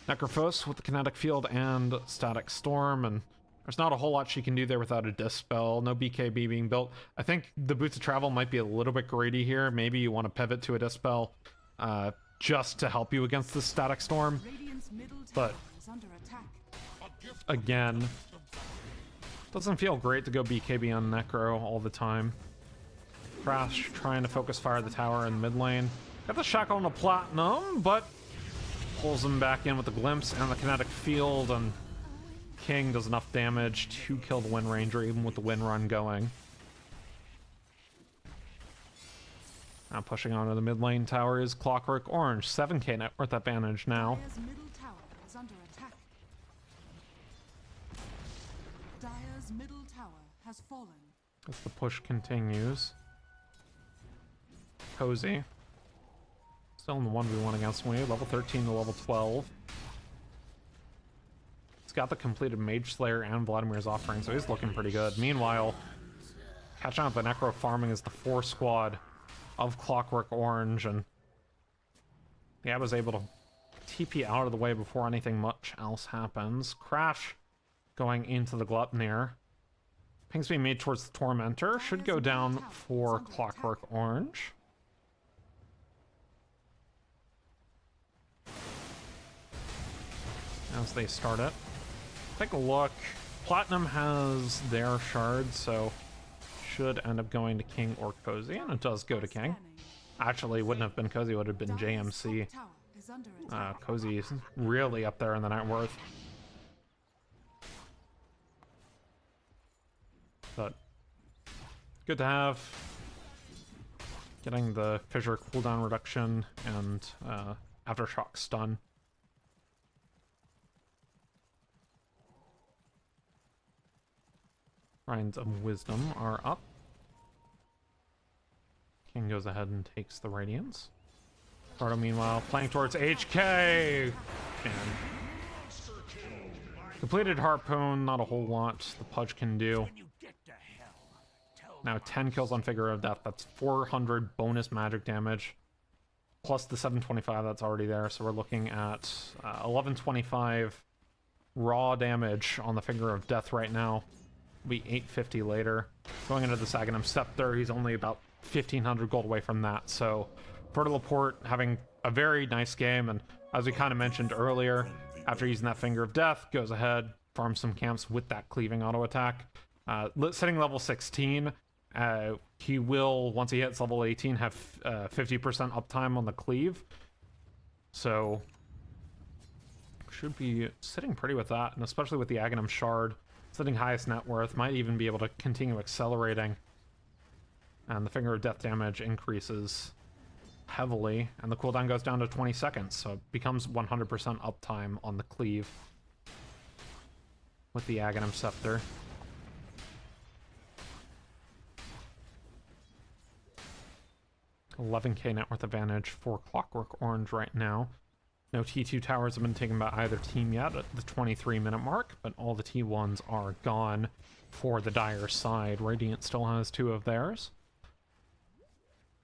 Necrophos with the Kinetic Field and Static Storm, and there's not a whole lot she can do there without a Dispel. No BKB being built. I think the Boots of Travel might be a little bit greedy here. Maybe you want to pivot to a Dispel just to help you against the Static Storm. But again, doesn't feel great to go BKB on Necro all the time. Crash trying to focus fire the tower in the mid lane. Got the Shackle on the Platinum, but pulls him back in with the Glimpse and the Kinetic Field, and King does enough damage to kill the Wind Ranger even with the Wind Run going. Now pushing onto the mid lane tower is Clockwork Orange. 7k net worth advantage now. Dire's middle tower is under attack. Dire's middle tower has fallen. As the push continues. Cozy. Still in the 1v1 against me. Level 13 to level 12. He's got the completed Mage Slayer and Vladimir's Offering, so he's looking pretty good. Meanwhile, catching up the Necro farming is the 4 squad of Clockwork Orange, and yeah, was able to TP out of the way before anything much else happens. Crash going into the Gluttner. Ping's being made towards the Tormentor. Should go down for Clockwork Orange. As they start it. Take a look. Platinum has their shards, so should end up going to King or Cozy, and it does go to King. Actually, wouldn't have been Cozy, would have been JMC. Cozy's really up there in the net worth. But good to have. Getting the Fissure cooldown reduction and Aftershock stun. Shrines of Wisdom are up. King goes ahead and takes the Radiance. Cardo, meanwhile, playing towards HK! And completed Harpoon, not a whole lot the Pudge can do. Now 10 kills on Figure of Death, that's 400 bonus magic damage. Plus the 725 that's already there, so we're looking at 1125 raw damage on the Figure of Death right now. Be 850 later. Going into the Saganum Scepter, he's only about 1500 gold away from that. So Fertile Laporte having a very nice game, and as we kind of mentioned earlier, after using that Finger of Death, goes ahead, farms some camps with that cleaving auto attack. Sitting level 16, he will, once he hits level 18, have 50% uptime on the cleave. So should be sitting pretty with that, and especially with the Aghanim Shard sitting highest net worth, might even be able to continue accelerating. And the Finger of Death damage increases heavily, and the cooldown goes down to 20 seconds, so it becomes 100% uptime on the cleave with the Aghanim Scepter. $11k net worth advantage for Clockwork Orange right now. No T2 towers have been taken by either team yet at the 23-minute mark, but all the T1s are gone for the Dire side. Radiant still has 2 of theirs.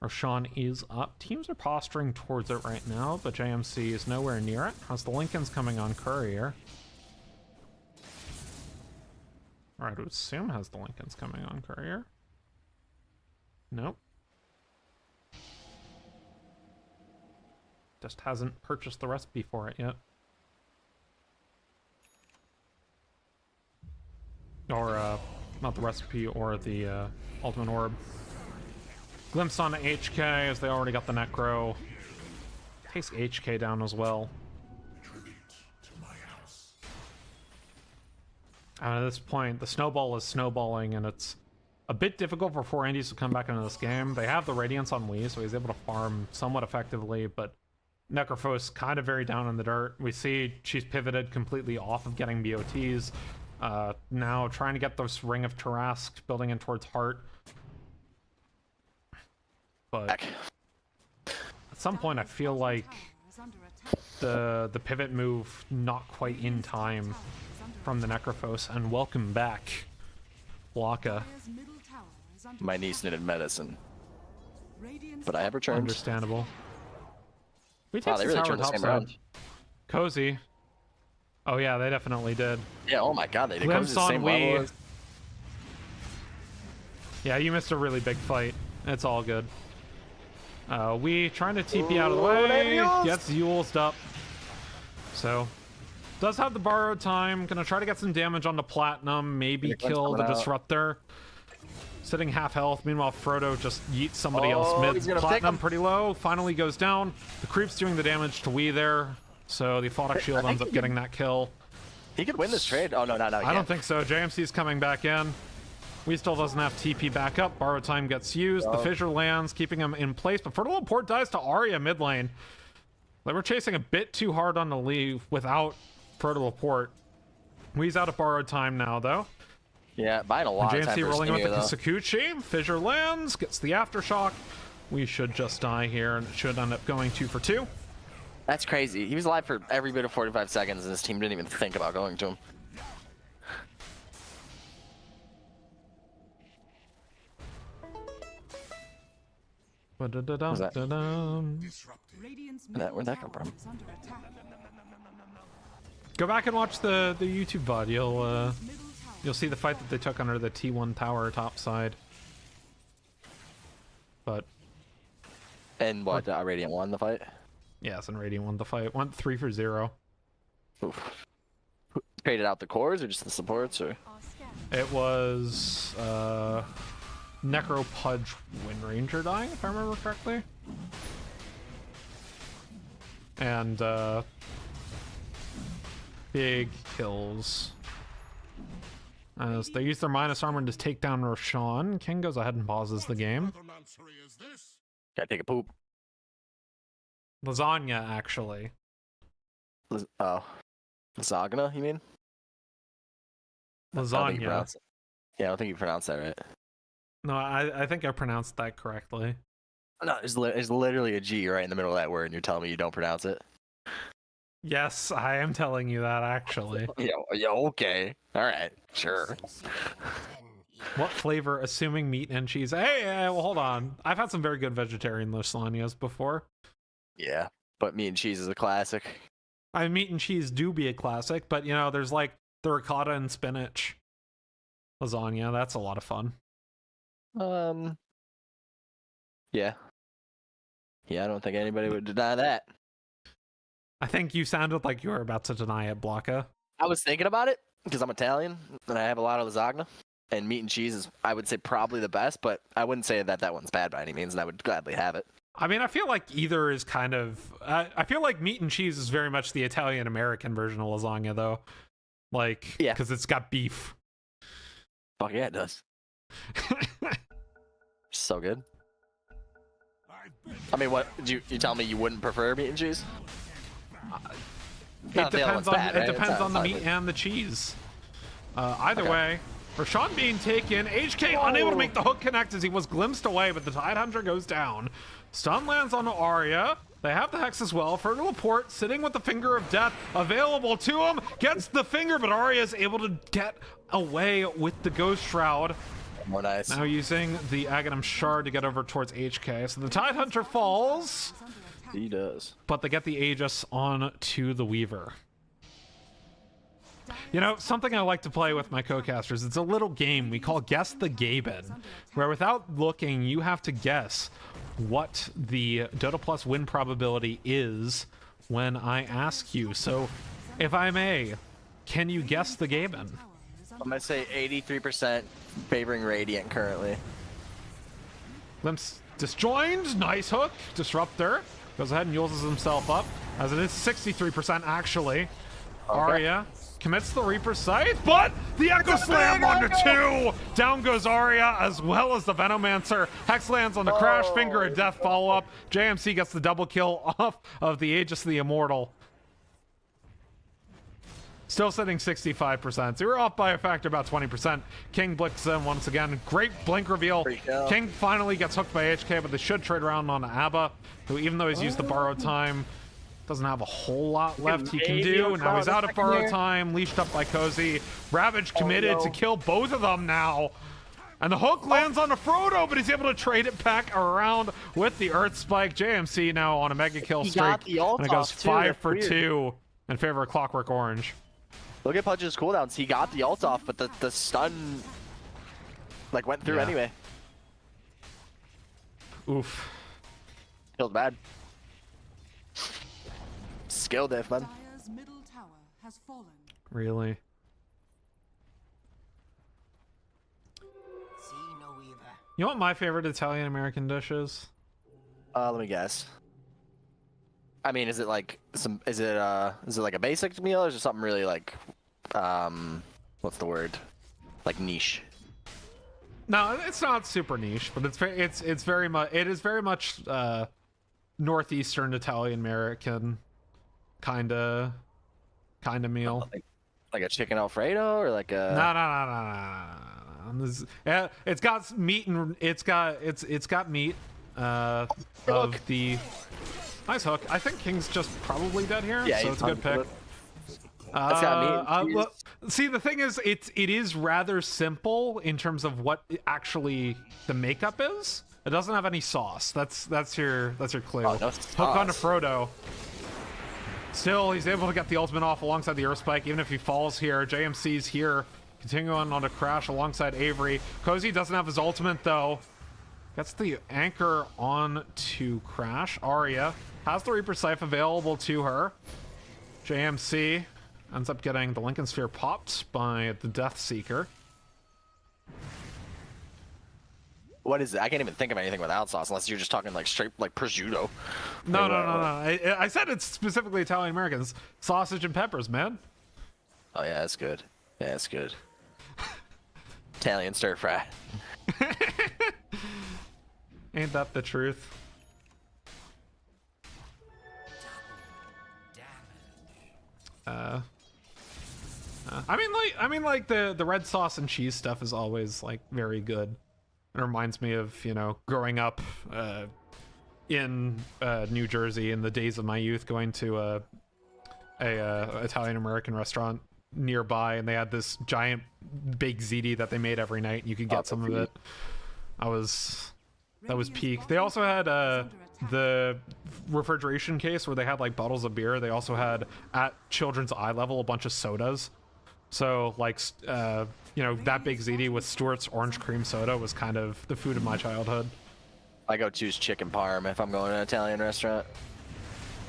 Roshan is up. Teams are posturing towards it right now, but JMC is nowhere near it. As the Lincoln's coming on Courier. Or I would assume has the Lincoln's coming on Courier. Nope. Just hasn't purchased the recipe for it yet. Or, not the recipe, or the Ultimate Orb. Glimpse on HK, as they already got the Necro. Takes HK down as well. And at this point, the snowball is snowballing, and it's a bit difficult for 4 Indies to come back into this game. They have the Radiance on Wii, so he's able to farm somewhat effectively, but Necrophos kind of very down in the dirt. We see she's pivoted completely off of getting BOTs. Now trying to get this Ring of Tarask, building in towards Heart. But at some point I feel like the pivot move not quite in time from the Necrophos, and welcome back, Blocka. My niece needed medicine, but I have returned. Understandable. We Wow, take they really tower turned the top same side. round. Cozy. Oh yeah, they definitely did. Yeah, oh my god, they did. Glimpse the on same level Wii. as... Yeah, you missed a really big fight. It's all good. We trying to TP out of the way. Gets Yulesed up. So, does have the borrowed time. Gonna try to get some damage on the Platinum. Maybe kill the Disruptor. Sitting half health. Meanwhile, Frodo just yeets somebody else mid. Platinum pretty low. Finally goes down. The creep's doing the damage to Wii there. So the Aphotic Shield ends up getting that kill. He could win this trade. Oh, no, no, no. I don't think so. JMC's coming back in. Wii still doesn't have TP back up. Borrowed time gets used. The Fissure lands, keeping him in place. But Fertile Laporte dies to Arya mid lane. They were chasing a bit too hard on the leave without Fertile Laporte. Wii's out of borrowed time now, though. Yeah, buying a lot of time JMC for rolling with the though. Kisakuchi. Fissure lands, gets the Aftershock. We should just die here, and it should end up going 2 for 2. That's crazy. He was alive for every bit of 45 seconds, and his team didn't even think about going to him. Ba-da-da-dum-da-dum. Radiant's Where'd that come from? is under attack. Go back and watch the YouTube VOD. Middle You'll see the fight that they took under the T1 tower top side. But And what? Radiant won the fight. yes, and Radiant won the fight. Went 3 for 0. Oof. Who traded out the cores or just the supports or? It was Necro Pudge Wind Ranger dying, if I remember correctly. And big kills. As they use their minus armor to take down Roshan, King goes ahead and pauses the game. Gotta take a poop. Lasagna, actually. Oh, lasagna? You mean? I don't think you Lasagna. pronounce it. Yeah, I don't think you pronounced that right. No, I think I pronounced that correctly. No, there's literally a G right in the middle of that word, and you're telling me you don't pronounce it. Yes, I am telling you that, actually. Yeah, okay. All right, sure. What flavor, assuming meat and cheese? Hey, well, hold on. I've had some very good vegetarian lasagnas before. Yeah, but meat and cheese is a classic. I mean, meat and cheese do be a classic, but, you know, there's like the ricotta and spinach lasagna. That's a lot of fun. Yeah. Yeah, I don't think anybody would deny that. I think you sounded like you were about to deny it, Blocka. I was thinking about it because I'm Italian and I have a lot of lasagna. And meat and cheese is, I would say, probably the best, but I wouldn't say that one's bad by any means, and I would gladly have it. I mean, I feel like either is kind of... I feel like meat and cheese is very much the Italian-American version of lasagna, though. Like, yeah, because it's got beef. Fuck yeah, it does. So good. I mean, what you tell me you wouldn't prefer meat and cheese? It depends on the meat good. and the cheese. Either Okay. way, Roshan being taken, HK unable to make the hook connect as he was glimpsed away, but the Tidehunter goes down. Stun lands on Arya. They have the Hex as well. Fergal Laporte sitting with the Finger of Death available to him. Gets the finger, but Arya is able to get away with the Ghost Shroud. More nice. Now using the Aghanim Shard to get over towards HK. So the Tidehunter falls, He does. but they get the Aegis on to the Weaver. You know, something I like to play with my co-casters, it's a little game we call Guess the Gaben, where without looking, you have to guess what the Dota Plus win probability is when I ask you. So, if I may, can you guess the Gaben? I'm going to say 83% favoring Radiant currently. Glimpse disjoined, nice hook, Disruptor, goes ahead and uses himself up, as it is 63% actually. Arya commits the Reaper Scythe, but the Echo Slam onto 2! Down goes Arya, as well as the Venomancer. Hex lands on the Crash, Finger of Death follow-up. JMC gets the double kill off of the Aegis of the Immortal. Still sitting 65%. So we're off by a factor about 20%. King blinks in once again. Great blink reveal. King finally gets hooked by HK, but they should trade around on Abba, who even though he's used the borrowed time, doesn't have a whole lot left he can do. Now he's out of borrowed time, leashed up by Cozy. Ravage committed to kill both of them now. And the hook lands on the Frodo, but he's able to trade it back around with the Earth Spike. JMC now on a mega kill streak. And it goes 5 for 2 in favor of Clockwork Orange. Look at Pudge's cooldowns. He got the ult off, but the stun like went through anyway. Oof. Feels bad. Skill diff, man. Dire's middle tower has fallen. Really? You know what my favorite Italian-American dish is? Let me guess. I mean, is it like is it like a basic meal, or is it something really like, what's the word? Like niche? No, it's not super niche, but it's very much northeastern Italian American kind of meal. Like a chicken Alfredo, or like a No. It's got meat and it's got meat of the nice hook. I think King's just probably dead here, so it's a good pick. It's got meat. See, the thing is, it is rather simple in terms of what actually the makeup is. It doesn't have any sauce. That's your clue. Oh, no Hook onto sauce. Frodo. Still, he's able to get the ultimate off alongside the Earth Spike, even if he falls here. JMC's here, continuing on to Crash alongside Avery. Cozy doesn't have his ultimate, though. Gets the anchor on to Crash. Arya has the Reaper Scythe available to her. JMC ends up getting the Lincoln Sphere popped by the Death Seeker. What is it? I can't even think of anything without sauce unless you're just talking like straight like prosciutto. No. I said it's specifically Italian Americans. Sausage and peppers, man. Oh yeah, that's good. Yeah, that's good. Italian stir fry. Ain't that the truth? I mean, like the red sauce and cheese stuff is always like very good. It reminds me of, you know, growing up in New Jersey in the days of my youth, going to a Italian American restaurant nearby, and they had this giant baked ziti that they made every night. And you could get some of it. That was peak. They also had the refrigeration case where they had like bottles of beer. They also had at children's eye level a bunch of sodas. So like you know, that big ziti with Stewart's orange cream soda was kind of the food of my childhood. I go choose chicken parm if I'm going to an Italian restaurant.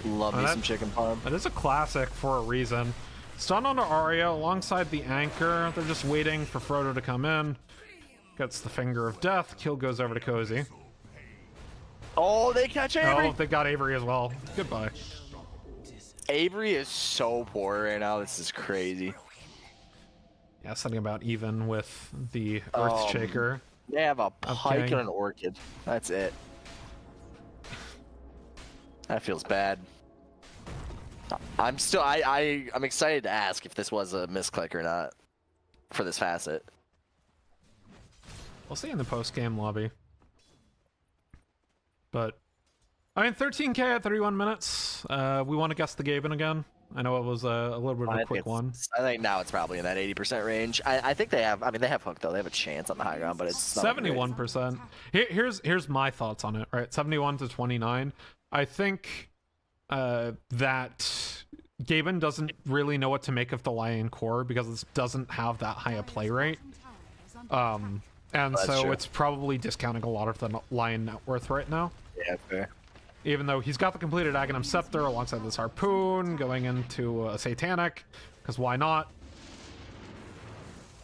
Love me some chicken parm. That is a classic for a reason. Stun onto Arya alongside the anchor. They're just waiting for Frodo to come in. Gets the Finger of Death. Kill goes over to Cozy. Oh, they catch Avery. Oh, they got Avery as well. Goodbye. Avery is so poor right now. This is crazy. Yeah, something about even with the Earthshaker. They have a pike Okay. and an orchid. That's it. That feels bad. I'm still I'm excited to ask if this was a misclick or not for this facet. We'll see in the post-game lobby. But I mean, 13k at 31 minutes. We want to guess the Gaben again. I know it was a little bit of a quick one. I think now it's probably in that 80% range. I think they have. I mean, they have hook though. They have a chance on the high ground, but it's not great. 71%. Here's my thoughts on it. Right, 71 to 29. I think that Gaben doesn't really know what to make of the Lion Core because it doesn't have that high a play rate. And That's so true. it's probably discounting a lot of the Lion net worth right now. Yeah, fair. Even though he's got the completed Aghanim Scepter alongside this Harpoon, going into a Satanic, because why not?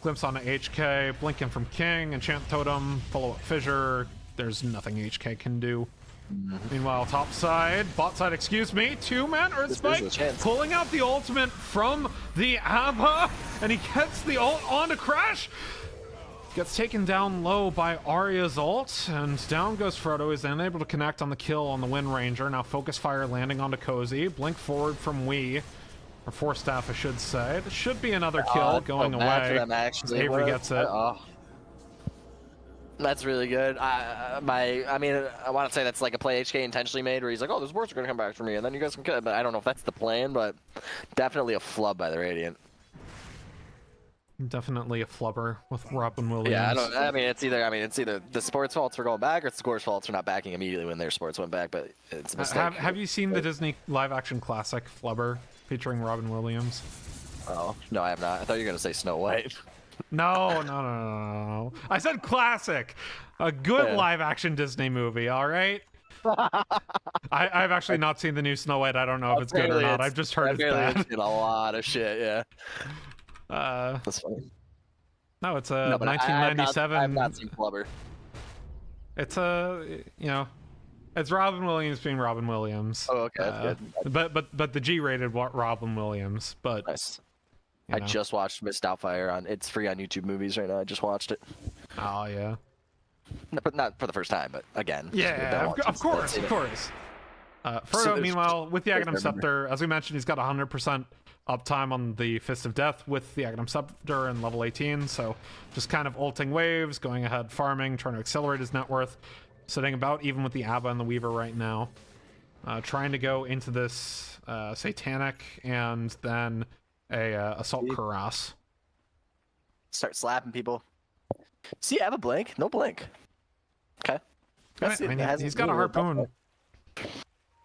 Glimpse onto HK, Blinking from King, Enchant Totem, follow up Fissure. There's nothing HK can do. Meanwhile, top side, bot side, excuse me, two-man Earth This is Spike, a chance. pulling out the ultimate from the ABBA, and he gets the ult on to Crash. Gets taken down low by Arya's ult, and down goes Frodo. He's unable to connect on the kill on the Wind Ranger. Now Focus Fire landing onto Cozy. Blink forward from Wee. Or Force Staff, I should say. This should be another kill going so bad away. for them, actually. Avery What a- gets it. Oh. That's really good. I mean, I want to say that's like a play HK intentionally made, where he's like, "Oh, those wards are gonna come back for me, and then you guys can kill it." But I don't know if that's the plan. But definitely a flub by the Radiant. Definitely a flubber with Robin Williams. Yeah, I mean, it's either the sports faults for going back, or it's the score's faults for not backing immediately when their sports went back. But it's a mistake. Have you seen the Disney live-action classic Flubber featuring Robin Williams? Oh no, I have not. I thought you were gonna say Snow White. No. I said classic. A good Yeah. live-action Disney movie, all right? I've actually not seen the new Snow White. I don't know if it's good or Apparently not. it's- I've just heard it's apparently bad. It's in a lot of shit. Yeah, That's funny. No, it's a No, but I have 1997. not seen Flubber. It's it's Robin Williams being Robin Williams. Oh, okay, that's good. But the G-rated Robin Williams. But Nice. you I know. just watched Miss Doubtfire on. It's free on YouTube Movies right now. I just watched it, Oh yeah. but not for the first time. But again, Yeah, of course. Frodo, So there's- meanwhile, with the I Aghanim remember. Scepter, as we mentioned, he's got 100% uptime on the Fist of Death with the Aghanim Scepter in level 18, so just kind of ulting waves, going ahead farming, trying to accelerate his net worth, sitting about even with the Abba and the Weaver right now. Trying to go into this Satanic and then a Assault Cuirass. Start slapping people. See, I have a blink. No blink. Okay. I mean, he's got a harpoon.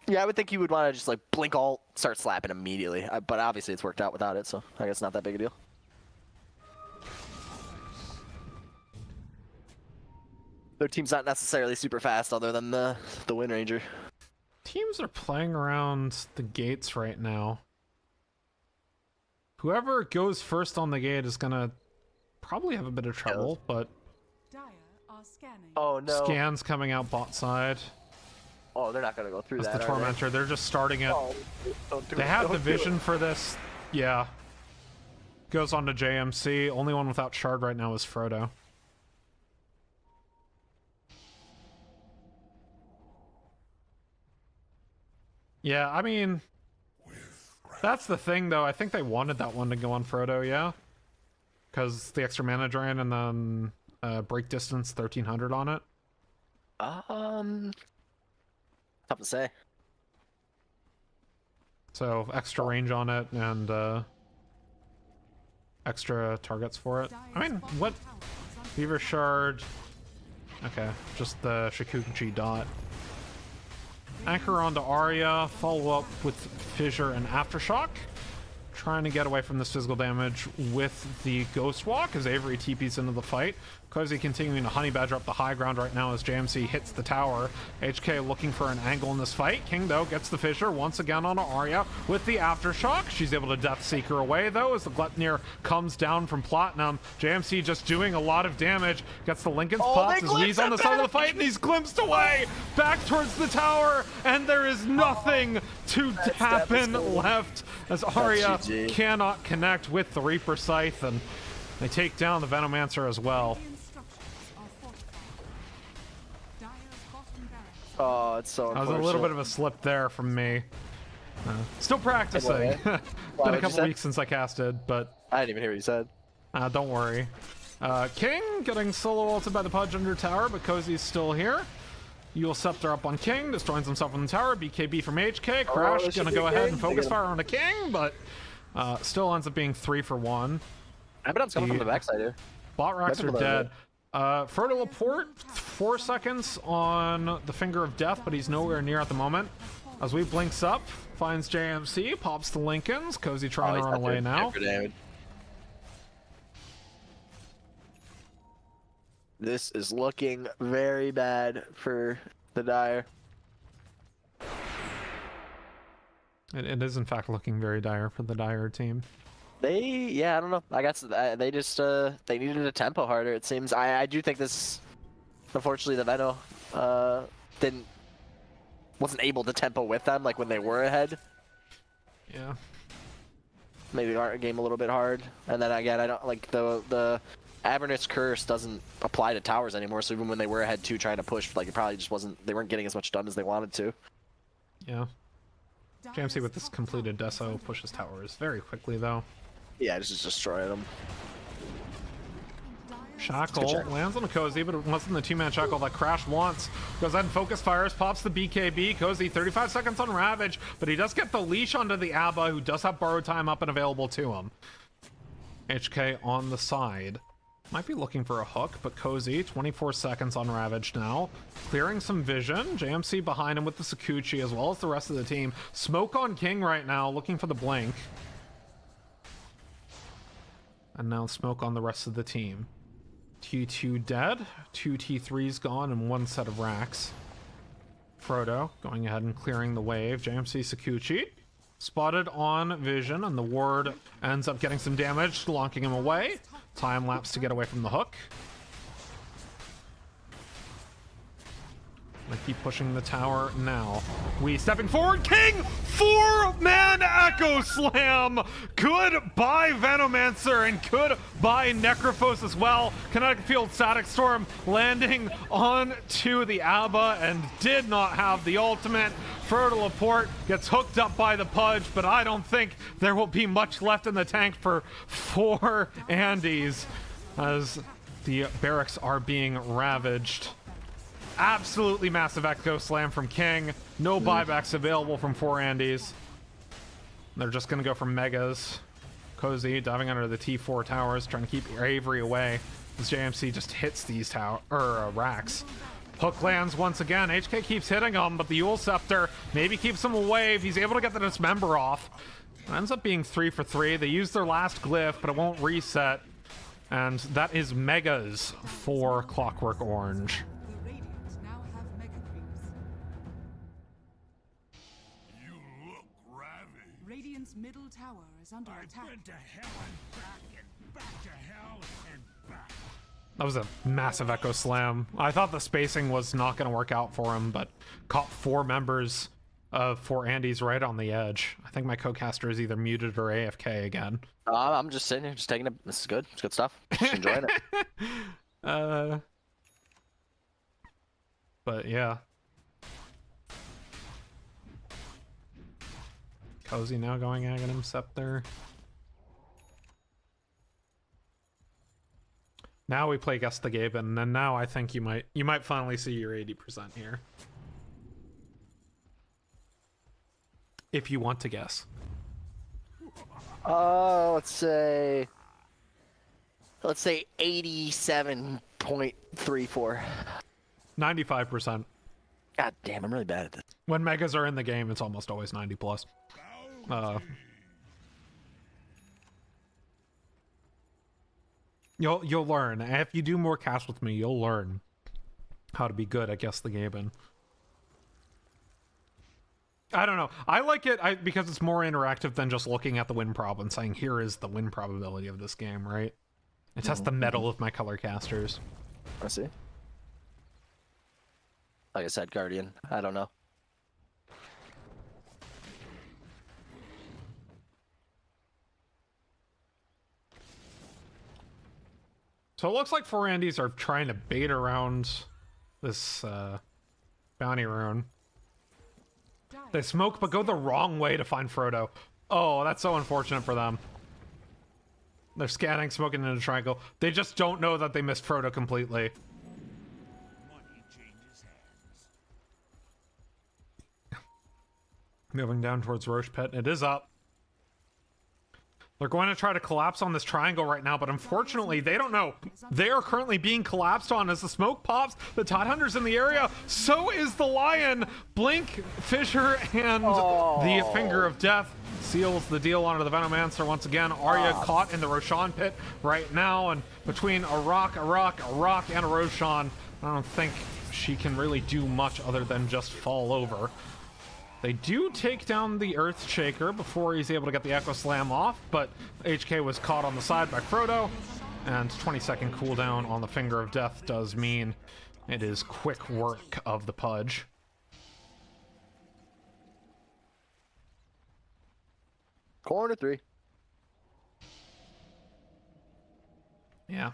Yeah, I would think you would want to just like blink alt, start slapping immediately. But obviously it's worked out without it, so I guess not that big a deal. Their team's not necessarily super fast, other than the Wind Ranger. Teams are playing around the gates right now. Whoever goes first on the gate is gonna probably have a bit of trouble, but Dire are scanning. Oh no! scans coming out bot side. Oh, they're not gonna go through That's that. the Tormentor. They're just starting it. Oh, don't do They it. had Don't the do vision it. for this. Yeah. Goes on to JMC. Only one without shard right now is Frodo. Yeah, I mean, that's the thing though. I think they wanted that one to go on Frodo, yeah? Because the extra mana drain and then break distance 1300 on it. Tough to say. So extra range on it and extra targets for it. I mean, what? Fever Shard. Okay, just the Shikuchi dot. Anchor onto Arya, follow up with Fissure and Aftershock. Trying to get away from this physical damage with the Ghost Walk as Avery TPs into the fight. Cozy continuing to Honey Badger up the high ground right now as JMC hits the tower. HK looking for an angle in this fight. King, though, gets the Fissure once again on Arya with the Aftershock. She's able to Death Seek her away, though, as the Gleipnir comes down from Platinum. JMC just doing a lot of damage. Gets the Lincoln's pops as Lee's on the side of the fight, and he's glimpsed away back towards the tower, and there is nothing to happen left as Arya cannot connect with the Reaper Scythe, and they take down the Venomancer as well. Oh, it's so That was unfortunate. a little bit of a slip there from me. Still practicing. Been a what'd you couple say? weeks since I casted, but I didn't even hear what you said. don't worry. King getting solo ulted by the Pudge under tower, but Cozy's still here. Yule Scepter up on King, destroys himself on the tower. BKB from HK. Crash this gonna should be go ahead King. and focus fire on the King, but still ends up being 3 for 1. I bet I'm coming from the backside here. Bot racks are Better dead. Frodo Laporte, 4 seconds on the Finger of Death, but he's nowhere near at the moment. As we blinks up, finds JMC, pops the Lincolns. Cozy trying to run away now. This is looking very bad for the Dire. It is in fact looking very dire for the Dire team. Yeah, I don't know. I guess they just they needed a tempo harder. It seems. I do think this. Unfortunately, the Veno wasn't able to tempo with them like when they were ahead. Yeah. Maybe our game a little bit hard, and then again, I don't like the Avernus Curse doesn't apply to towers anymore. So even when they were ahead 2 trying to push, like it probably just wasn't. They weren't getting as much done as they wanted to. Yeah. JMC with this completed Deso pushes towers very quickly though. Yeah, just destroying them. Shackle lands on the Cozy, but it wasn't the 2-man Shackle that Crash wants. Goes ahead and focus fires, pops the BKB. Cozy 35 seconds on Ravage, but he does get the leash onto the Abba, who does have borrowed time up and available to him. HK on the side. Might be looking for a hook, but Cozy, 24 seconds on Ravage now. Clearing some vision. JMC behind him with the Sakuchi, as well as the rest of the team. Smoke on King right now, looking for the blink. And now smoke on the rest of the team. T2 dead, 2 T3s gone, and 1 set of racks. Frodo going ahead and clearing the wave. JMC Sakuchi spotted on vision, and the ward ends up getting some damage, locking him away. Time lapse to get away from the hook. I keep pushing the tower now. We stepping forward. King, 4-man Echo Slam. Goodbye Venomancer and goodbye Necrophos as well. Kinetic Field Static Storm landing onto the Abba and did not have the ultimate. Frodo Laporte gets hooked up by the Pudge, but I don't think there will be much left in the tank for 4 Andys as the barracks are being ravaged. Absolutely massive Echo Slam from King. No buybacks available from 4 Andys. They're just going to go for Megas. Cozy diving under the T4 towers, trying to keep Avery away as JMC just hits these racks. Hook lands once again. HK keeps hitting him, but the Yule Scepter maybe keeps him away if he's able to get the Dismember off. It ends up being 3 for 3. They use their last glyph, but it won't reset. And that is megas for Clockwork Orange. The Radiant now have Mega Creeps. You look ravaged. Radiant's middle tower is under attack. Been to hell and back to hell and back. That was a massive Echo Slam. I thought the spacing was not going to work out for him, but caught 4 members of 4 Andys right on the edge. I think my co-caster is either muted or AFK again. I'm just sitting here, just taking it. This is good. It's good stuff. Just enjoying it. But yeah. Cozy now going Aghanim Scepter. Now we play Guess the Gaben, and now I think you might finally see your 80% here. If you want to guess. Let's say 87.34. 95%. God damn, I'm really bad at this. When megas are in the game, it's almost always 90 plus. You'll learn. If you do more casts with me, you'll learn how to be good at Guess the Gaben. I don't know. I like it because it's more interactive than just looking at the win prob and saying, here is the win probability of this game, right? It tests the mettle of my color casters. I see. Like I said, Guardian. I don't know. So it looks like 4 Andys are trying to bait around this bounty rune. They smoke, but go the wrong way to find Frodo. Oh, that's so unfortunate for them. They're scanning, smoking in a triangle. They just don't know that they missed Frodo completely. Money changes hands. Moving down towards Roche Pit. It is up. They're going to try to collapse on this triangle right now, but unfortunately, they don't know. They are currently being collapsed on as the smoke pops. The Tidehunter's in the area. So is the Lion. Blink, Fissure, and the Finger of Death seals the deal onto the Venomancer once again. Arya caught in the Roshan Pit right now, and between a rock, and a Roshan, I don't think she can really do much other than just fall over. They do take down the Earthshaker before he's able to get the Echo Slam off, but HK was caught on the side by Frodo, and 20-second cooldown on the Finger of Death does mean it is quick work of the Pudge. Corner 3. Yeah.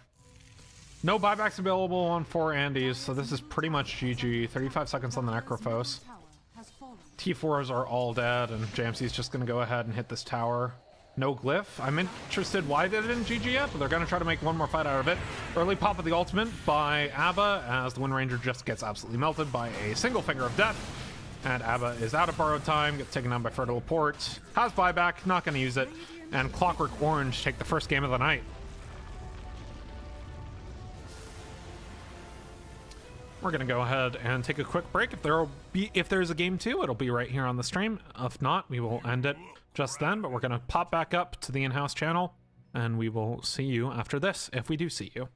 No buybacks available on 4 Andys, so this is pretty much GG. 35 seconds on the Necrophos. T4s are all dead, and JMC's just going to go ahead and hit this tower. No glyph. I'm interested why they didn't GG yet, but they're going to try to make one more fight out of it. Early pop of the ultimate by Abba, as the Wind Ranger just gets absolutely melted by a single Finger of Death. And Abba is out of borrowed time, gets taken down by Fertile Port. Has buyback, not going to use it. And Clockwork Orange take the first game of the night. We're going to go ahead and take a quick break. If there's a game 2, it'll be right here on the stream. If not, we will end it just then, but we're going to pop back up to the in-house channel, and we will see you after this, if we do see you.